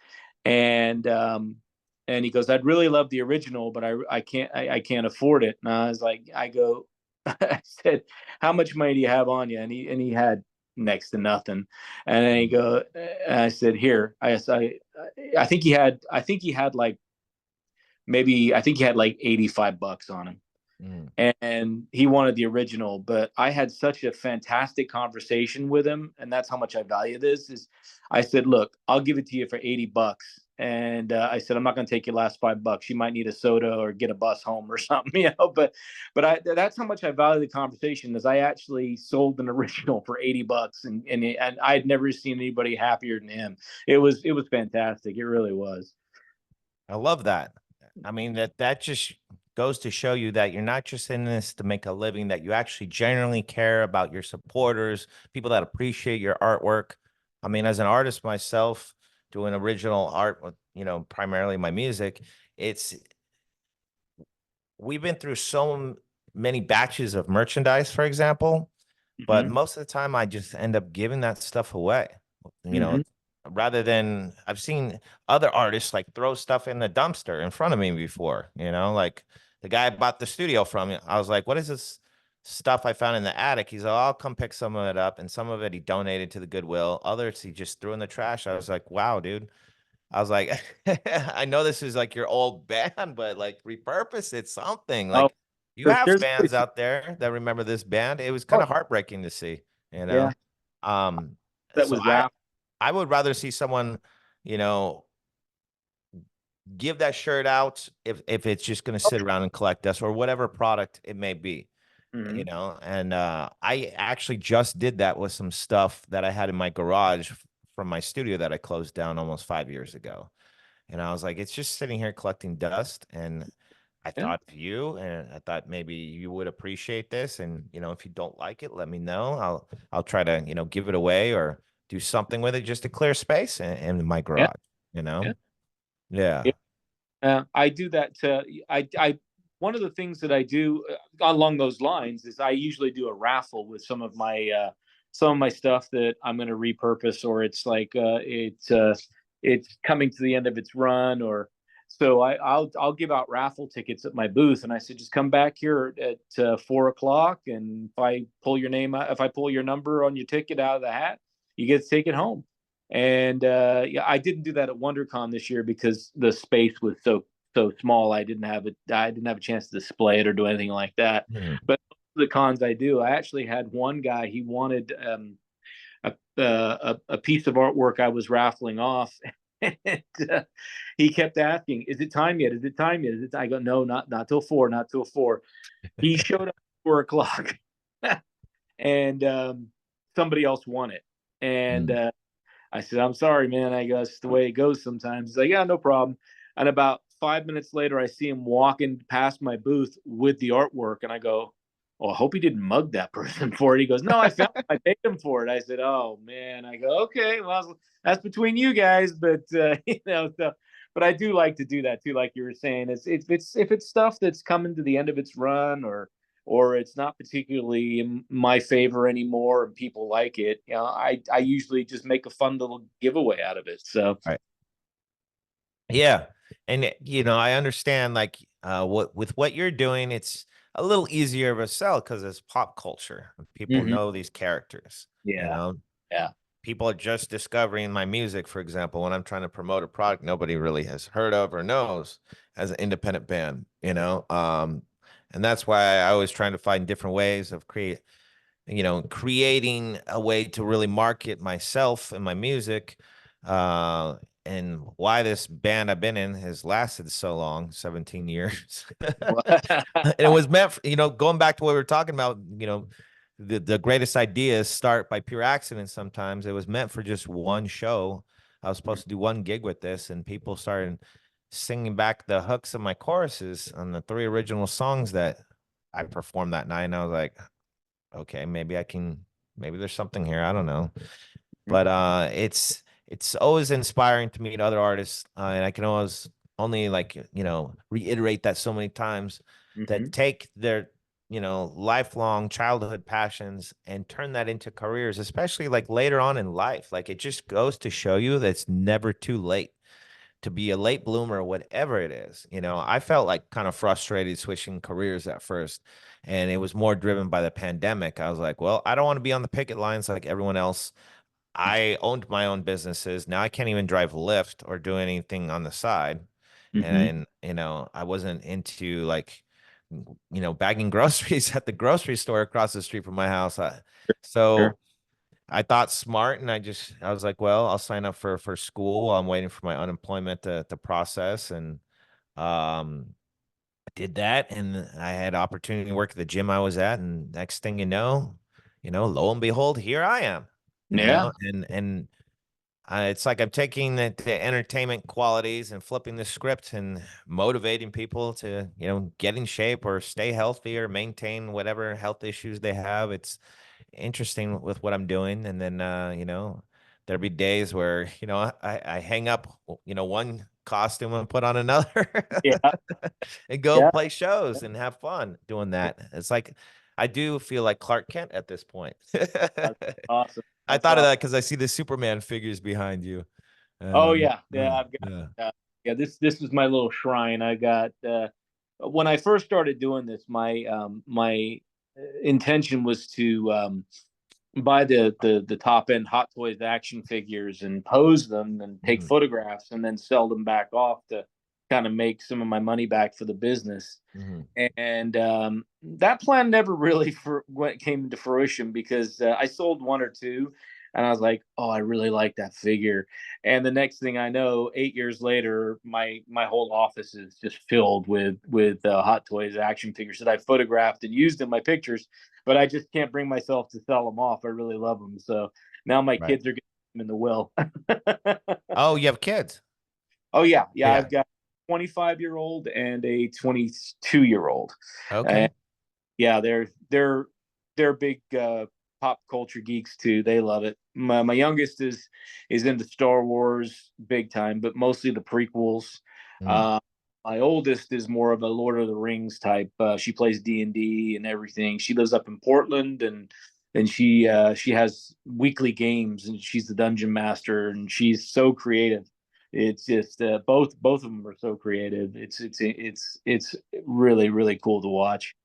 Speaker 2: And and he goes, I'd really love the original, but I can't afford it. And I was like, I said, how much money do you have on you? And he had next to nothing. And then and I said, here, I think he had like maybe, I think he had like $85 on him,
Speaker 1: Mm.
Speaker 2: and he wanted the original. But I had such a fantastic conversation with him, and that's how much I value this. Is I said, look, I'll give it to you for $80, and I said, I'm not going to take your last $5. You might need a soda or get a bus home or something, but that's how much I value the conversation. Is I actually sold an original for $80, and I'd never seen anybody happier than him. It was fantastic. It really was.
Speaker 1: I love that. I mean, that just goes to show you that you're not just in this to make a living, that you actually genuinely care about your supporters, people that appreciate your artwork. I mean, as an artist myself, doing original art with, primarily my music, it's we've been through so many batches of merchandise, for example, but
Speaker 2: Mm-hmm.
Speaker 1: most of the time I just end up giving that stuff away, you know,
Speaker 2: Mm-hmm.
Speaker 1: rather than I've seen other artists like throw stuff in the dumpster in front of me before, like the guy I bought the studio from. I was like, what is this stuff I found in the attic? He's like, I'll come pick some of it up. And some of it he donated to the Goodwill. Others he just threw in the trash. I was like, wow, dude. I was like, I know this is like your old band, but like repurpose it something.
Speaker 2: Oh,
Speaker 1: Like you have
Speaker 2: there's
Speaker 1: fans out there that remember this band. It was kind
Speaker 2: oh,
Speaker 1: of heartbreaking to see, you
Speaker 2: yeah,
Speaker 1: know. Um,
Speaker 2: that
Speaker 1: so
Speaker 2: was
Speaker 1: I
Speaker 2: rap.
Speaker 1: I would rather see someone, you know, give that shirt out if it's just going to sit around and collect dust or whatever product it may be,
Speaker 2: Mm-hmm.
Speaker 1: and I actually just did that with some stuff that I had in my garage from my studio that I closed down almost 5 years ago. And I was like, it's just sitting here collecting dust. And I
Speaker 2: Yeah.
Speaker 1: thought of you, and I thought maybe you would appreciate this. And if you don't like it, let me know. I'll try to give it away or do something with it just to clear space in my
Speaker 2: Yeah.
Speaker 1: garage. You
Speaker 2: Yeah.
Speaker 1: know? Yeah.
Speaker 2: Yeah. I do that. One of the things that I do along those lines is I usually do a raffle with some of my stuff that I'm going to repurpose, or it's like it's coming to the end of its run, or so I'll give out raffle tickets at my booth, and I said just come back here at 4 o'clock, and if I pull your number on your ticket out of the hat, you get to take it home. And yeah, I didn't do that at WonderCon this year because the space was so small. I didn't have a chance to display it or do anything like that.
Speaker 1: Mhm.
Speaker 2: But the cons I do, I actually had one guy. He wanted a piece of artwork I was raffling off, and he kept asking, "Is it time yet? Is it time yet?" I go, "No, not till 4, not till 4." He showed up at 4 o'clock, and somebody else won it, and
Speaker 1: Mhm.
Speaker 2: I said, "I'm sorry, man. I guess the way it goes sometimes." He's like, "Yeah, no problem." And about 5 minutes later, I see him walking past my booth with the artwork, and I go, "Oh, I hope he didn't mug that person for it." He goes, "No, I found him. I paid him for it." I said, "Oh man." I go, "Okay, well, that's between you guys, but so." But I do like to do that too, like you were saying. If it's stuff that's coming to the end of its run, or it's not particularly in my favor anymore and people like it, I usually just make a fun little giveaway out of it. So
Speaker 1: Right. Yeah. And I understand like what you're doing, it's a little easier of a sell because it's pop culture. People
Speaker 2: mhm.
Speaker 1: know these characters, you
Speaker 2: Yeah,
Speaker 1: know.
Speaker 2: yeah.
Speaker 1: People are just discovering my music, for example, when I'm trying to promote a product nobody really has heard of or knows as an independent band. And that's why I was trying to find different ways of creating a way to really market myself and my music. Uh, and why this band I've been in has lasted so long, 17 years. And it was meant for, going back to what we were talking about, the greatest ideas start by pure accident sometimes. It was meant for just one show. I was supposed to do one gig with this, and people started singing back the hooks of my choruses on the 3 original songs that I performed that night. And I was like, okay, maybe there's something here. I don't know. But it's always inspiring to meet other artists. And I can always only like, reiterate that so many times that
Speaker 2: Mhm.
Speaker 1: take their, lifelong childhood passions and turn that into careers, especially like later on in life. Like it just goes to show you that it's never too late to be a late bloomer, whatever it is. I felt like kind of frustrated switching careers at first, and it was more driven by the pandemic. I was like, well, I don't want to be on the picket lines like everyone else. I owned my own businesses. Now I can't even drive Lyft or do anything on the side.
Speaker 2: Mhm.
Speaker 1: And, I wasn't into like, bagging groceries at the grocery store across the street from my house.
Speaker 2: Sure.
Speaker 1: So I thought smart, and I was like, well, I'll sign up for school while I'm waiting for my unemployment to process. And I did that, and I had opportunity to work at the gym I was at, and next thing lo and behold, here I am.
Speaker 2: Yeah.
Speaker 1: And it's like I'm taking the entertainment qualities and flipping the script and motivating people to, get in shape or stay healthy or maintain whatever health issues they have. It's interesting with what I'm doing. And then, there'll be days where, I hang up, one costume and put on another
Speaker 2: Yeah.
Speaker 1: and go
Speaker 2: Yeah.
Speaker 1: play shows and have fun doing that. It's like, I do feel like Clark Kent at this point.
Speaker 2: That's awesome.
Speaker 1: I
Speaker 2: That's
Speaker 1: thought of
Speaker 2: awesome.
Speaker 1: that because I see the Superman figures behind you.
Speaker 2: Oh
Speaker 1: And
Speaker 2: yeah. Yeah. I've got yeah, this is my little shrine. I got when I first started doing this, my intention was to buy the top end Hot Toys action figures and pose them and take
Speaker 1: mhm,
Speaker 2: photographs and then sell them back off to kind of make some of my money back for the business.
Speaker 1: mhm.
Speaker 2: And that plan never really came into fruition because I sold one or two, and I was like, "Oh, I really like that figure." And the next thing I know, 8 years later, my whole office is just filled with Hot Toys action figures that I photographed and used in my pictures, but I just can't bring myself to sell them off. I really love them, so now my
Speaker 1: Right.
Speaker 2: kids are getting them in the will.
Speaker 1: Oh, you have kids.
Speaker 2: Oh yeah, yeah.
Speaker 1: Yeah.
Speaker 2: I've got a 25-year-old and a 22-year-old.
Speaker 1: Okay.
Speaker 2: Yeah, they're big pop culture geeks too. They love it. My youngest is into Star Wars big time, but mostly the prequels.
Speaker 1: Mm.
Speaker 2: Uh, my oldest is more of a Lord of the Rings type. She plays D&D and everything. She lives up in Portland, and she has weekly games, and she's the dungeon master, and she's so creative. It's just both of them are so creative. It's really really cool to watch.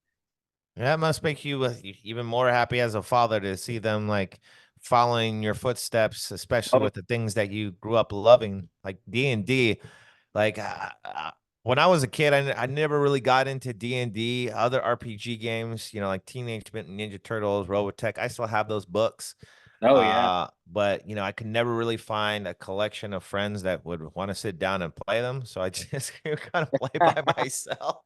Speaker 1: That must make you even more happy as a father to see them like following your footsteps, especially
Speaker 2: Oh
Speaker 1: with the things that you grew up loving, like D&D. Like when I was a kid, I never really got into D&D, other RPG games, like Teenage Mutant Ninja Turtles, Robotech. I still have those books.
Speaker 2: oh yeah.
Speaker 1: But I could never really find a collection of friends that would want to sit down and play them. So I just kind of play by myself.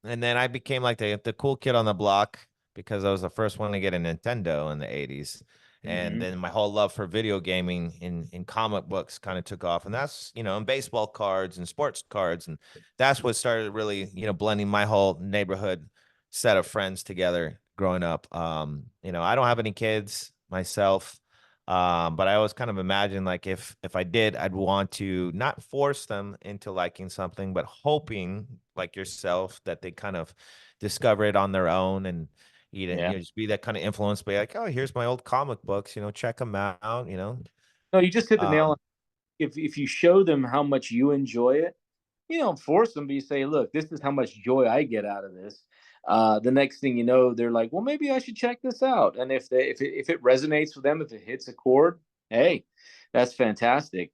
Speaker 1: And then I became like the cool kid on the block because I was the first one to get a Nintendo in the 80s. And
Speaker 2: hmm
Speaker 1: then my whole love for video gaming in comic books kind of took off. And that's, and baseball cards and sports cards. And that's what started really, blending my whole neighborhood set of friends together growing up. I don't have any kids myself. But I always kind of imagine like if I did, I'd want to not force them into liking something, but hoping like yourself that they kind of discover it on their own and
Speaker 2: Yeah.
Speaker 1: just be that kind of influence by like, oh, here's my old comic books, check them out.
Speaker 2: No, you just hit the nail on.
Speaker 1: Um,
Speaker 2: If you show them how much you enjoy it, you don't force them, but you say, "Look, this is how much joy I get out of this." The next thing you know, they're like, "Well, maybe I should check this out." And if it resonates with them, if it hits a chord, hey, that's fantastic.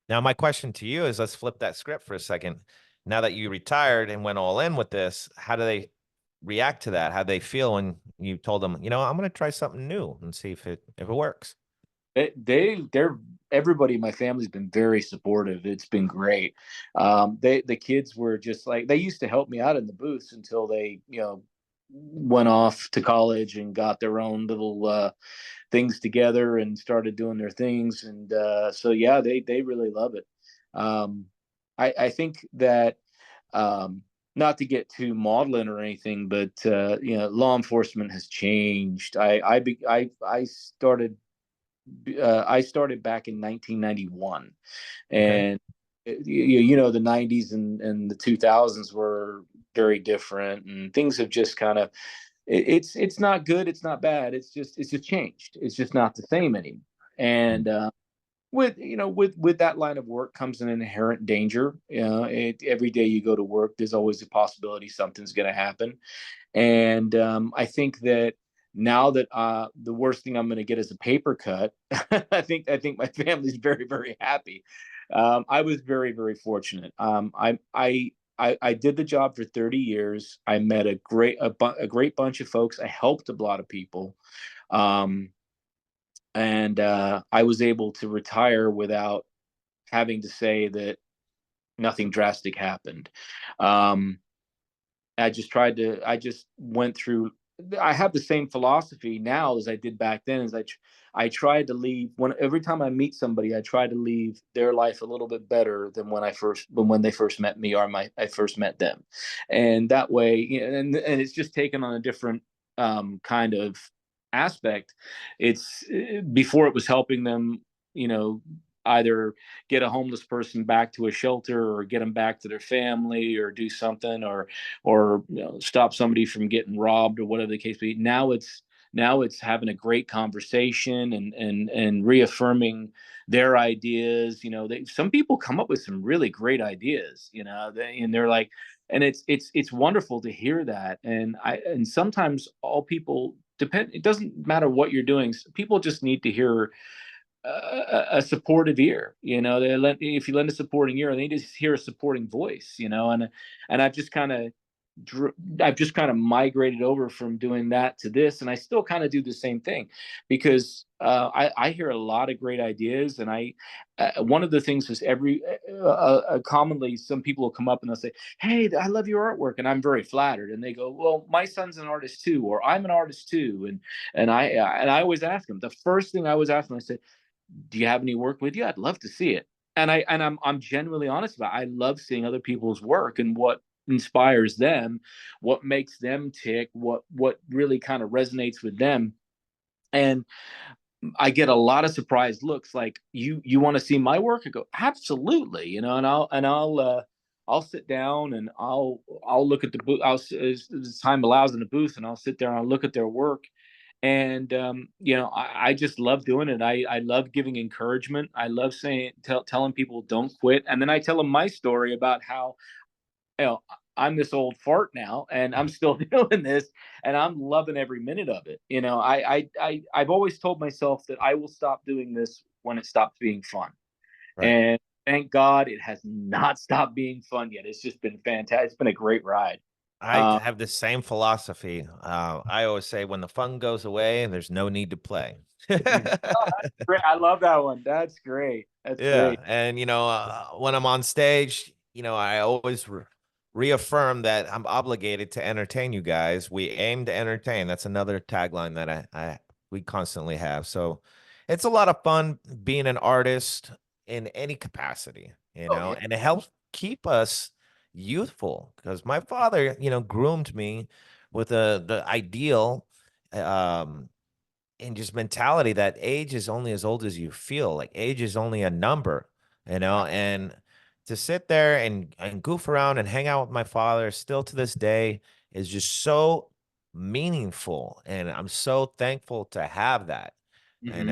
Speaker 1: Now, my question to you is let's flip that script for a second. Now that you retired and went all in with this, how do they react to that? How do they feel when you told them, I'm going to try something new and see if it works?
Speaker 2: They're everybody in my family's been very supportive. It's been great. The kids were just like they used to help me out in the booths until they went off to college and got their own little things together and started doing their things. And so yeah, they really love it. Um, I think that um, not to get too maudlin or anything, but law enforcement has changed. I started back in 1991,
Speaker 1: Okay.
Speaker 2: and the 90s and the 2000s were very different, and things have just kind of it's not good, it's not bad, it's just changed. It's just not the same anymore. And with that line of work comes an inherent danger. Every day you go to work, there's always a possibility something's going to happen. And I think that now that the worst thing I'm going to get is a paper cut, I think my family's very very happy. I was very very fortunate. I did the job for 30 years. I met a great bunch of folks. I helped a lot of people, um, and I was able to retire without having to say that nothing drastic happened. Um, I just went through. I have the same philosophy now as I did back then. I tried to leave every time I meet somebody, I try to leave their life a little bit better than when they first met me or I first met them, and that way, and it's just taken on a different kind of aspect. It's before it was helping them, you know, either get a homeless person back to a shelter or get them back to their family or do something or stop somebody from getting robbed or whatever the case may be. Now it's having a great conversation and reaffirming their ideas. Some people come up with some really great ideas. And they're like, and it's wonderful to hear that. And sometimes all people depend. It doesn't matter what you're doing. People just need to hear a supportive ear. If you lend a supporting ear, they just hear a supporting voice. And I've just kind of migrated over from doing that to this, and I still kind of do the same thing because I hear a lot of great ideas, and one of the things is commonly some people will come up and they'll say, "Hey, I love your artwork," and I'm very flattered, and they go, "Well, my son's an artist too, or I'm an artist too," and I always ask them. The first thing I always ask them, I say, do you have any work with you? I'd love to see it. And I'm genuinely honest about it. I love seeing other people's work and what inspires them, what makes them tick, what really kind of resonates with them. And I get a lot of surprised looks like, you want to see my work? I go, absolutely, and I'll sit down and I'll look at the booth. As time allows in the booth, and I'll sit there and I'll look at their work. And I just love doing it. I love giving encouragement. I love telling people don't quit. And then I tell them my story about how, you know, I'm this old fart now and I'm still doing this and I'm loving every minute of it. I've always told myself that I will stop doing this when it stops being fun.
Speaker 1: Right.
Speaker 2: And thank God it has not stopped being fun yet. It's just been fantastic. It's been a great ride.
Speaker 1: I
Speaker 2: Um,
Speaker 1: have the same philosophy. I always say when the fun goes away, there's no need to play.
Speaker 2: Great. I love that one. That's great. That's
Speaker 1: Yeah,
Speaker 2: great.
Speaker 1: and when I'm on stage, I always reaffirm that I'm obligated to entertain you guys. We aim to entertain. That's another tagline that we constantly have. So it's a lot of fun being an artist in any capacity,
Speaker 2: Oh yeah.
Speaker 1: and it helps keep us youthful because my father, groomed me with the ideal um and just mentality that age is only as old as you feel. Like age is only a number, and to sit there and goof around and hang out with my father still to this day is just so meaningful. And I'm so thankful to have that,
Speaker 2: Mm-hmm.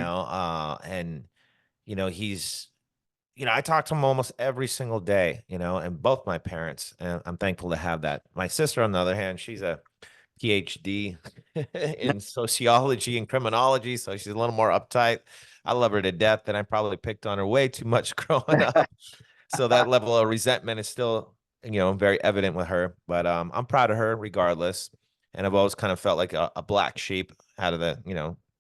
Speaker 1: and he's I talk to him almost every single day, and both my parents, and I'm thankful to have that. My sister, on the other hand, she's a PhD in sociology and criminology, so she's a little more uptight. I love her to death, and I probably picked on her way too much growing up. So that level of resentment is still, very evident with her. But I'm proud of her regardless. And I've always kind of felt like a black sheep out of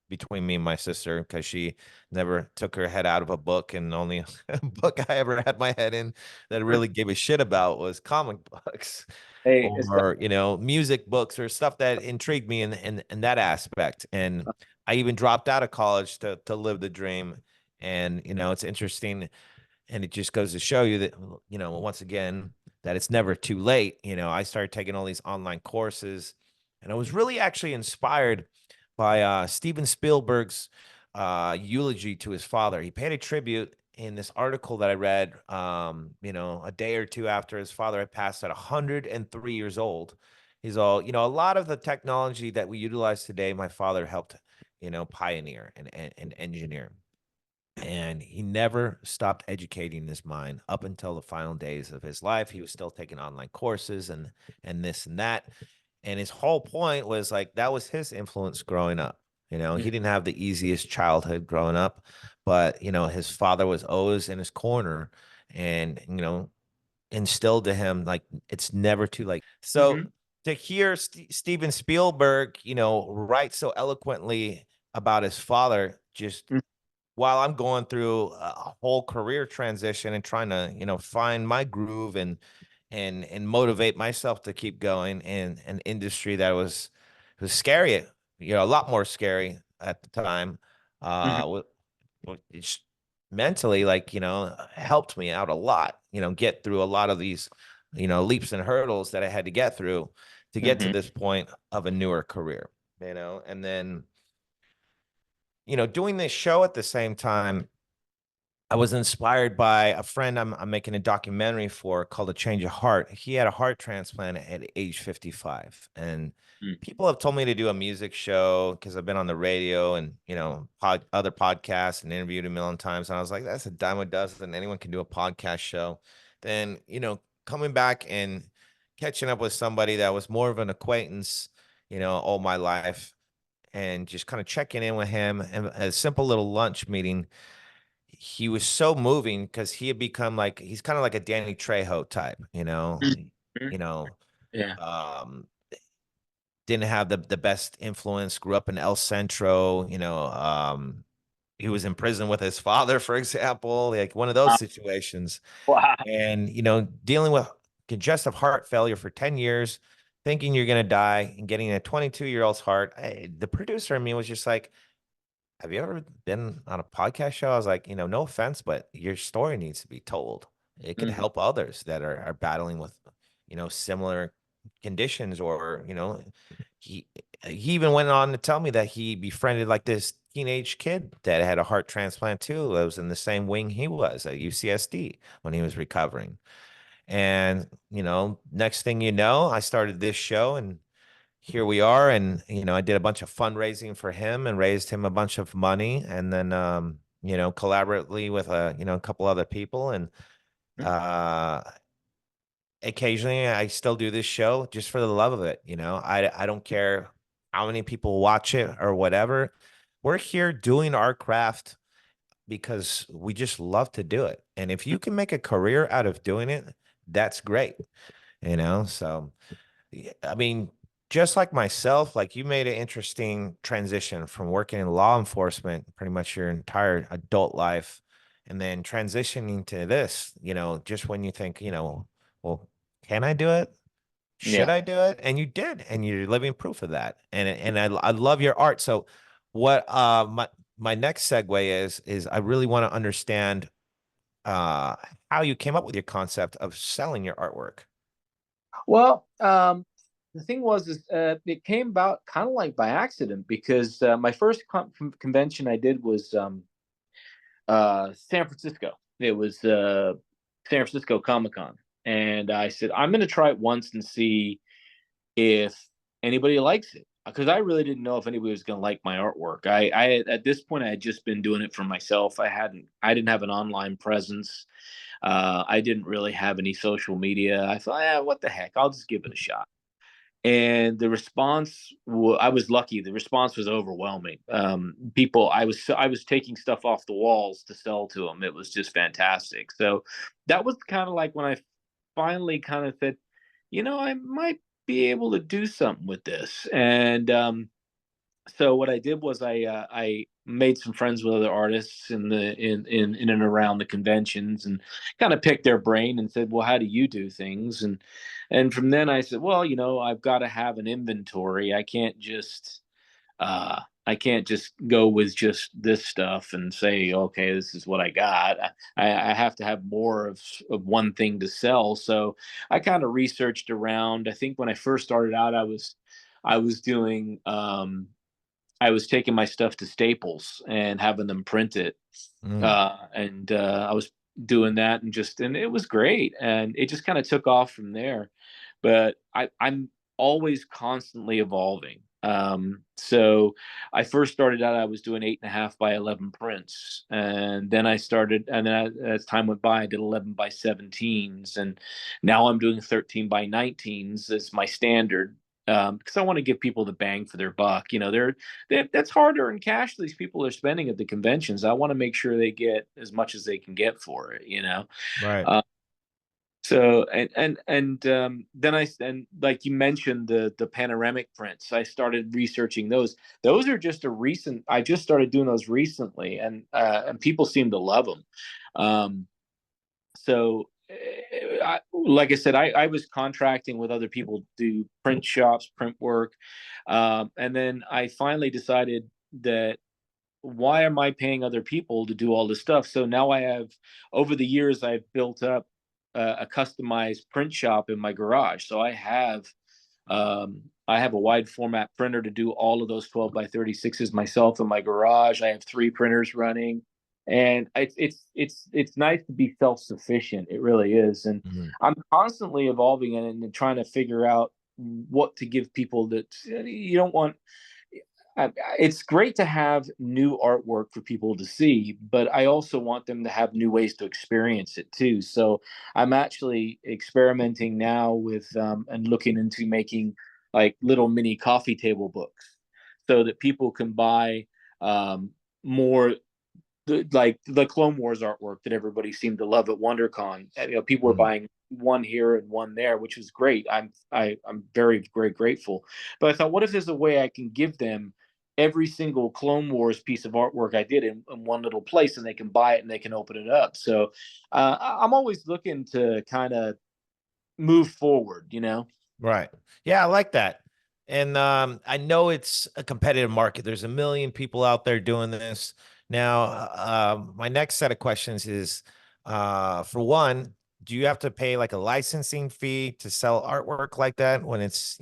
Speaker 1: between me and my sister because she never took her head out of a book, and the only book I ever had my head in that I really gave a shit about was comic books
Speaker 2: Hey, it's
Speaker 1: or music books or stuff that intrigued me in that aspect. And I even dropped out of college to live the dream. And it's interesting, and it just goes to show you that once again that it's never too late. I started taking all these online courses, and I was really actually inspired by Steven Spielberg's eulogy to his father. He paid a tribute in this article that I read, a day or two after his father had passed at 103 years old. He's all, a lot of the technology that we utilize today, my father helped, pioneer and engineer. And he never stopped educating his mind up until the final days of his life. He was still taking online courses and this and that. And his whole point was like that was his influence growing up. He didn't have the easiest childhood growing up, but his father was always in his corner and instilled to him like it's never too late. So
Speaker 2: mm-hmm.
Speaker 1: to hear Steven Spielberg, write so eloquently about his father just while I'm going through a whole career transition and trying to, find my groove and motivate myself to keep going in an industry that was scary, a lot more scary at the time.
Speaker 2: Mm-hmm.
Speaker 1: It's mentally like, helped me out a lot, get through a lot of these, leaps and hurdles that I had to get through to get to
Speaker 2: Mm-hmm.
Speaker 1: this point of a newer career, and then doing this show at the same time, I was inspired by a friend I'm making a documentary for called A Change of Heart. He had a heart transplant at age 55. And people have told me to do a music show because I've been on the radio and, other podcasts and interviewed a million times. And I was like, that's a dime a dozen. Anyone can do a podcast show. Then, coming back and catching up with somebody that was more of an acquaintance, all my life and just kind of checking in with him and a simple little lunch meeting. He was so moving because he had become like he's kind of like a Danny Trejo type,
Speaker 2: Mm-hmm.
Speaker 1: you know,
Speaker 2: Yeah.
Speaker 1: um, didn't have the best influence, grew up in El Centro, he was in prison with his father, for example, like one of those situations.
Speaker 2: Wow.
Speaker 1: And, dealing with congestive heart failure for 10 years, thinking you're going to die and getting a 22-year-old's heart. The producer in me was just like, have you ever been on a podcast show? I was like, no offense, but your story needs to be told. It could
Speaker 2: Mhm.
Speaker 1: help others that are battling with, similar conditions, or, he he even went on to tell me that he befriended like this teenage kid that had a heart transplant too, that was in the same wing he was at UCSD when he was recovering. And, next thing you know, I started this show, and here we are. And, I did a bunch of fundraising for him and raised him a bunch of money. And then, collaboratively with, a couple other people. And, uh, occasionally I still do this show just for the love of it. I don't care how many people watch it or whatever. We're here doing our craft because we just love to do it. And if you can make a career out of doing it, that's great. So yeah, I mean, just like myself, like you made an interesting transition from working in law enforcement pretty much your entire adult life, and then transitioning to this, just when you think, well, can I do it? Should
Speaker 2: Yeah.
Speaker 1: I do it? And you did, and you're living proof of that. And I love your art. So what my next segue is I really want to understand uh how you came up with your concept of selling your artwork.
Speaker 2: Well, the thing was, is it came about kind of like by accident because my first convention I did was San Francisco. It was San Francisco Comic Con, and I said I'm going to try it once and see if anybody likes it because I really didn't know if anybody was going to like my artwork. I at this point I had just been doing it for myself. I didn't have an online presence. I didn't really have any social media. I thought, yeah, what the heck? I'll just give it a shot. And the response, I was lucky. The response was overwhelming. People, I was taking stuff off the walls to sell to them. It was just fantastic. So that was kind of like when I finally kind of said, I might be able to do something with this. And so what I did was I made some friends with other artists in and around the conventions and kind of picked their brain and said, well, how do you do things? And from then I said, well, I've got to have an inventory. I can't just go with just this stuff and say, okay, this is what I got. I have to have more of one thing to sell. So I kind of researched around. I think when I first started out, I was doing I was taking my stuff to Staples and having them print it.
Speaker 1: Mm,
Speaker 2: And I was doing that and it was great. And it just kind of took off from there. But I'm always constantly evolving. So I first started out, I was doing 8.5 by 11 prints. And then as time went by, I did 11 by 17s. And now I'm doing 13 by 19s as my standard. Because I want to give people the bang for their buck. That's harder in cash these people are spending at the conventions. I want to make sure they get as much as they can get for it.
Speaker 1: right.
Speaker 2: Uh, so and then and like you mentioned the panoramic prints, I started researching those. Those are just a recent. I just started doing those recently, and people seem to love them. Um, so like I said, I was contracting with other people to do print shops, print work, and then I finally decided that why am I paying other people to do all this stuff? So now over the years, I've built up a customized print shop in my garage. So I have a wide format printer to do all of those 12 by 36s myself in my garage. I have three printers running, and it's nice to be self sufficient. It really is, and
Speaker 1: Mhm.
Speaker 2: I'm constantly evolving and trying to figure out what to give people that you don't want. It's great to have new artwork for people to see, but I also want them to have new ways to experience it too. So I'm actually experimenting now with and looking into making like little mini coffee table books so that people can buy more like the Clone Wars artwork that everybody seemed to love at WonderCon. People were
Speaker 1: Mhm.
Speaker 2: buying one here and one there, which is great. I'm very very grateful. But I thought, what if there's a way I can give them every single Clone Wars piece of artwork I did in one little place, and they can buy it and they can open it up. So I'm always looking to kind of move forward.
Speaker 1: Right. Yeah, I like that. And I know it's a competitive market. There's a million people out there doing this. Now, my next set of questions is, for one, do you have to pay like a licensing fee to sell artwork like that when it's,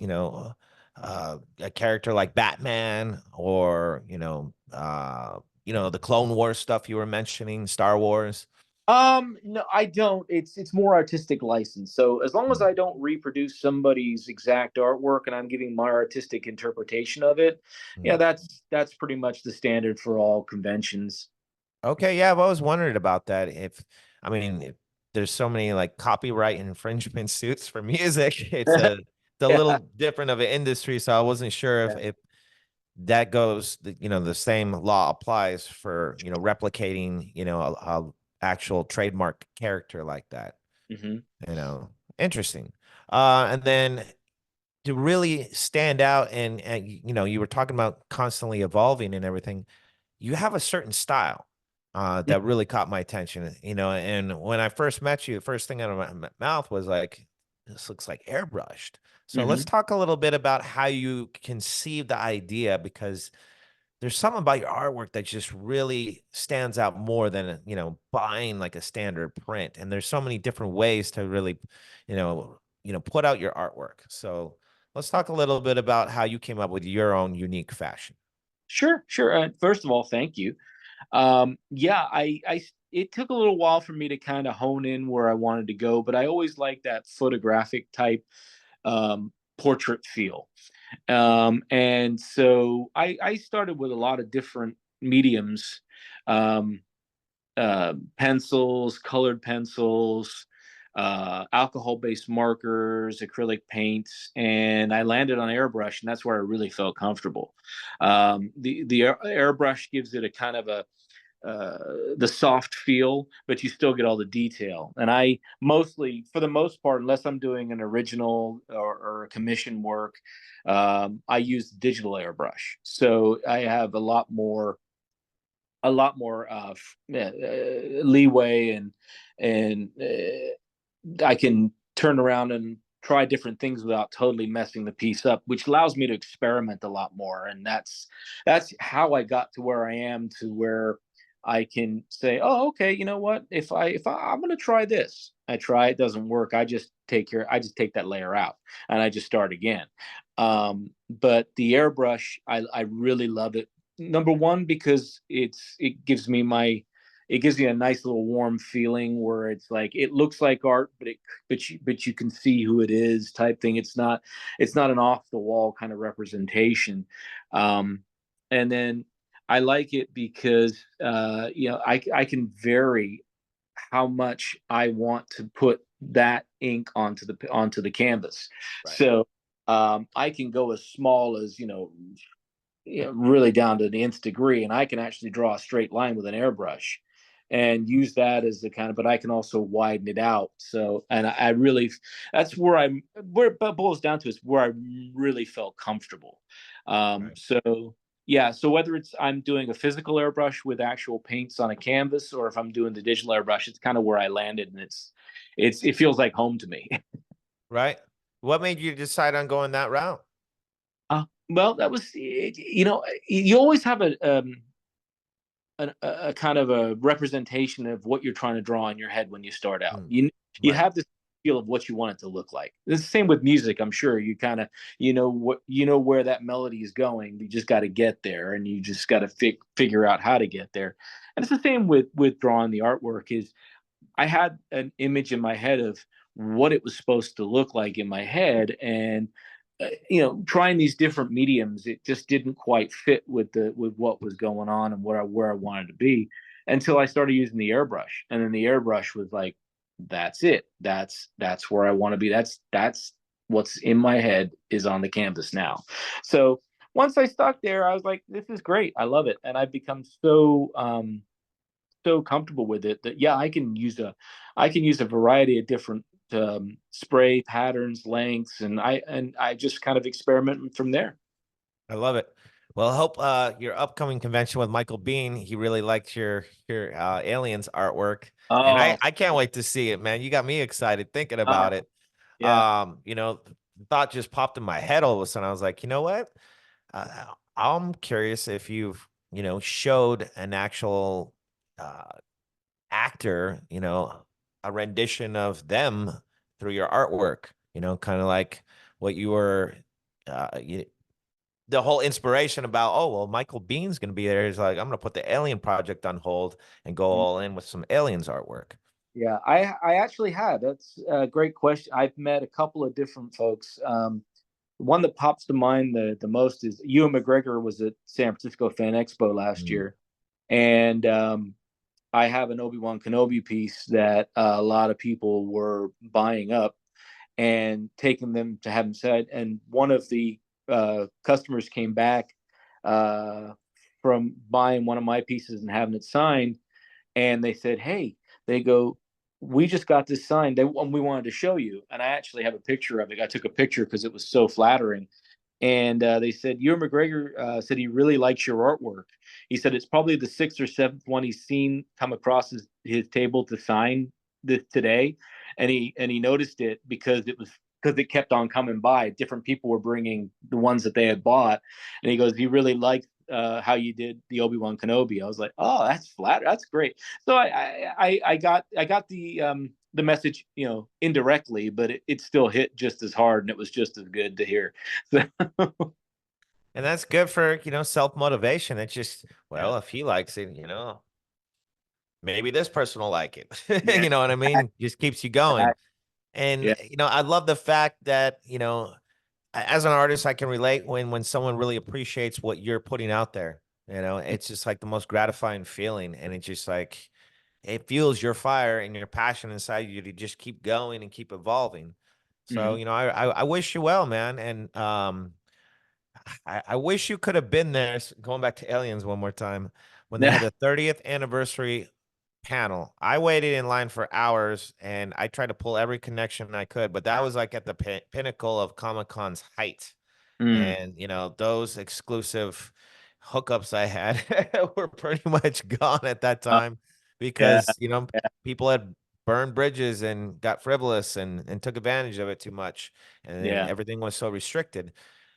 Speaker 1: a character like Batman or, the Clone Wars stuff you were mentioning, Star Wars?
Speaker 2: No, I don't. It's more artistic license. So as long as
Speaker 1: Hmm.
Speaker 2: I don't reproduce somebody's exact artwork and I'm giving my artistic interpretation of it, yeah,
Speaker 1: Hmm.
Speaker 2: that's pretty much the standard for all conventions.
Speaker 1: Okay, yeah, I've always wondered about that. I mean, if there's so many like copyright infringement suits for music, it's a
Speaker 2: Yeah,
Speaker 1: little different of an industry, so I wasn't sure if
Speaker 2: yeah.
Speaker 1: that goes, the same law applies for, replicating, a actual trademark character like that.
Speaker 2: Hmm.
Speaker 1: You know, interesting. And then to really stand out and you were talking about constantly evolving and everything, you have a certain style that really caught my attention, and when I first met you, the first thing out of my mouth was like, this looks like airbrushed. So let's
Speaker 2: Hmm.
Speaker 1: talk a little bit about how you conceived the idea, because there's something about your artwork that just really stands out more than, buying like a standard print. And there's so many different ways to really, put out your artwork. So let's talk a little bit about how you came up with your own unique fashion.
Speaker 2: Sure, sure. First of all, thank you. Yeah, it took a little while for me to kind of hone in where I wanted to go, but I always liked that photographic type portrait feel. And so I started with a lot of different mediums, um, pencils, colored pencils, alcohol-based markers, acrylic paints, and I landed on airbrush, and that's where I really felt comfortable. The airbrush gives it a kind of a the soft feel, but you still get all the detail. And I mostly, for the most part, unless I'm doing an original or a commission work, I use digital airbrush. So I have a lot more leeway, and I can turn around and try different things without totally messing the piece up, which allows me to experiment a lot more. And that's how I got to where I am, to where I can say, oh, okay, you know what? I'm gonna try this. I try, it doesn't work. I just take that layer out and I just start again. But the airbrush, I really love it. Number one, because it gives me a nice little warm feeling where it's like it looks like art, but you can see who it is, type thing. It's not an off the wall kind of representation. Um, and then I like it because I can vary how much I want to put that ink onto the canvas.
Speaker 1: Right.
Speaker 2: So I can go as small as really down to the nth degree, and I can actually draw a straight line with an airbrush and use that as the kind of, but I can also widen it out. So, and I really, that's where it boils down to, is where I really felt comfortable.
Speaker 1: Right.
Speaker 2: So yeah, so whether it's I'm doing a physical airbrush with actual paints on a canvas, or if I'm doing the digital airbrush, it's kind of where I landed, and it feels like home to me.
Speaker 1: Right. What made you decide on going that route?
Speaker 2: Well, that was, you always have a kind of a representation of what you're trying to draw in your head when you start out.
Speaker 1: Mm.
Speaker 2: You
Speaker 1: Right.
Speaker 2: have this feel of what you want it to look like. It's the same with music. I'm sure you kind of, where that melody is going. You just got to get there, and you just got to figure out how to get there. And it's the same with drawing the artwork. Is I had an image in my head of what it was supposed to look like in my head, and trying these different mediums, it just didn't quite fit with what was going on and where I wanted to be, until I started using the airbrush, and then the airbrush was like, that's it. That's where I want to be. That's what's in my head is on the canvas now. So once I stuck there, I was like, this is great. I love it, and I've become so comfortable with it that, yeah, I can use a variety of different spray patterns, lengths, and I just kind of experiment from there.
Speaker 1: I love it. Well, I hope your upcoming convention with Michael Bean, he really liked your aliens artwork. And I
Speaker 2: Oh,
Speaker 1: I can't wait to see it, man. You got me excited thinking
Speaker 2: uh,
Speaker 1: about it.
Speaker 2: yeah.
Speaker 1: You know, thought just popped in my head all of a sudden. I was like, you know what? I'm curious if you've, showed an actual uh, actor, a rendition of them through your artwork, kind of like what you were, you, the whole inspiration about, oh, well, Michael Bean's going to be there. He's like, I'm going to put the Alien Project on hold and go all in with some Aliens artwork.
Speaker 2: Yeah, I actually had. That's a great question. I've met a couple of different folks. One that pops to mind the most is Ewan McGregor was at San Francisco Fan Expo last
Speaker 1: Mm.
Speaker 2: year, and I have an Obi-Wan Kenobi piece that a lot of people were buying up and taking them to have them said. And one of the customers came back uh, from buying one of my pieces and having it signed, and they said, "Hey," they go, "We just got this signed. We wanted to show you." And I actually have a picture of it. I took a picture because it was so flattering. And they said, Ewan McGregor said he really likes your artwork. He said it's probably the sixth or seventh one he's seen come across his table to sign this today, and he noticed it because it kept on coming by. Different people were bringing the ones that they had bought, and he goes, he really liked how you did the Obi-Wan Kenobi. I was like, oh, that's flat. That's great. So I got the message, indirectly, but it still hit just as hard, and it was just as good to hear. So,
Speaker 1: And that's good for, self-motivation. It's just,
Speaker 2: yeah,
Speaker 1: well, if he likes it, maybe this person will like it.
Speaker 2: yeah,
Speaker 1: You know what I mean? Just keeps you going. And,
Speaker 2: yeah.
Speaker 1: I love the fact that, as an artist, I can relate when someone really appreciates what you're putting out there. It's just like the most gratifying feeling. And it's just like it fuels your fire and your passion inside you to just keep going and keep evolving. So,
Speaker 2: Mhm.
Speaker 1: I wish you well, man. And I wish you could have been there. Going back to Aliens one more time, when they had the 30th anniversary panel. I waited in line for hours and I tried to pull every connection I could, but that was like at the pinnacle of Comic Con's height.
Speaker 2: Mm.
Speaker 1: And, those exclusive hookups I had were pretty much gone at that
Speaker 2: Oh,
Speaker 1: time
Speaker 2: yeah,
Speaker 1: because,
Speaker 2: yeah.
Speaker 1: people had burned bridges and got frivolous and took advantage of it too much. And
Speaker 2: Yeah.
Speaker 1: everything was so restricted.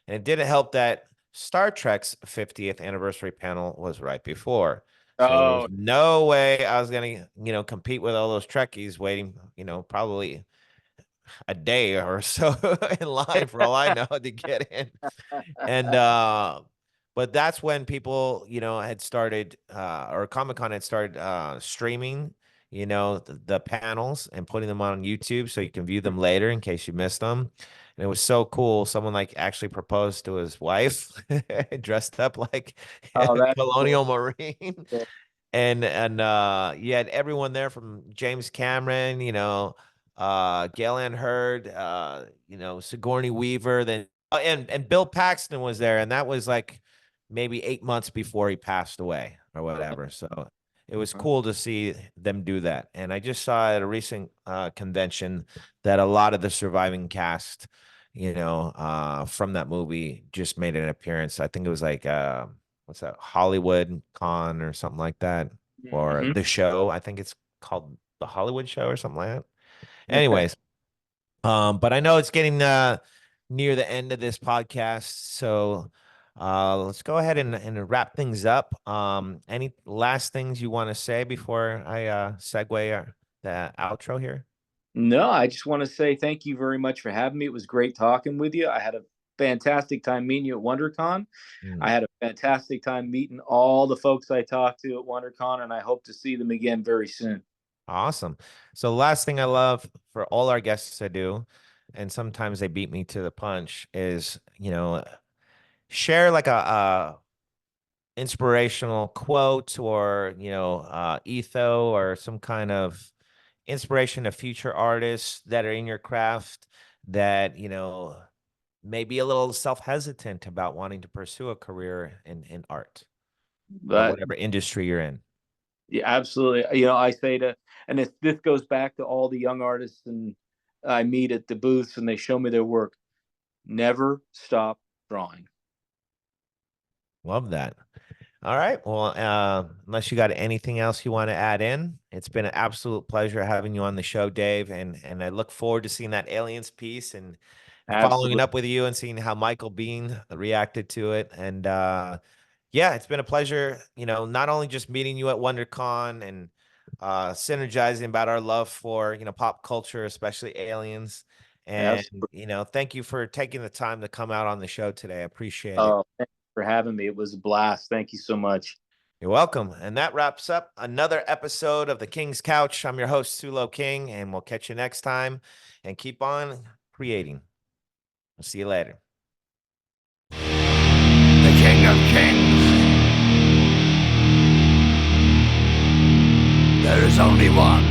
Speaker 1: And it didn't help that Star Trek's 50th anniversary panel was right before. So there was
Speaker 2: Oh,
Speaker 1: no way I was going to, compete with all those Trekkies waiting, probably a day or so in line for all I know to get in. And but that's when people, had started or Comic-Con had started streaming, the panels and putting them on YouTube so you can view them later in case you missed them. And it was so cool. Someone like actually proposed to his wife dressed up like
Speaker 2: oh,
Speaker 1: a
Speaker 2: that's cool.
Speaker 1: colonial marine.
Speaker 2: Cool.
Speaker 1: And you had everyone there from James Cameron, Gail Ann Hurd, Sigourney Weaver, then and Bill Paxton was there, and that was like maybe 8 months before he passed away or whatever. So it was cool to see them do that. And I just saw at a recent convention that a lot of the surviving cast, from that movie just made an appearance. I think it was like what's that, Hollywood Con or something like that, or
Speaker 2: Mhm.
Speaker 1: the show. I think it's called the Hollywood Show or something like that. Anyways, but I know it's getting near the end of this podcast, so let's go ahead and wrap things up. Any last things you want to say before I segue the outro here?
Speaker 2: No, I just want to say thank you very much for having me. It was great talking with you. I had a fantastic time meeting you at WonderCon.
Speaker 1: Mm,
Speaker 2: I had a fantastic time meeting all the folks I talked to at WonderCon, and I hope to see them again very soon.
Speaker 1: awesome. So the last thing I love for all our guests to do, and sometimes they beat me to the punch, is share like a inspirational quote or etho or some kind of inspiration to future artists that are in your craft that may be a little self-hesitant about wanting to pursue a career in art or
Speaker 2: But
Speaker 1: whatever industry you're in.
Speaker 2: yeah, absolutely. I say to, and this goes back to all the young artists and I meet at the booths, and they show me their work. Never stop drawing.
Speaker 1: Love that. All right, well, unless you got anything else you want to add in, it's been an absolute pleasure having you on the show, Dave, and I look forward to seeing that aliens piece and following
Speaker 2: Absolutely.
Speaker 1: up with you and seeing how Michael Bean reacted to it. And yeah, it's been a pleasure, not only just meeting you at WonderCon and synergizing about our love for, pop culture, especially aliens. And,
Speaker 2: Absolutely.
Speaker 1: thank you for taking the time to come out on the show today. I appreciate it.
Speaker 2: Oh, thanks for having me. It was a blast. Thank you so much.
Speaker 1: You're welcome. And that wraps up another episode of The King's Couch. I'm your host, Sulo King, and we'll catch you next time and keep on creating. We'll see you later.
Speaker 3: The King of Kings. There is only one.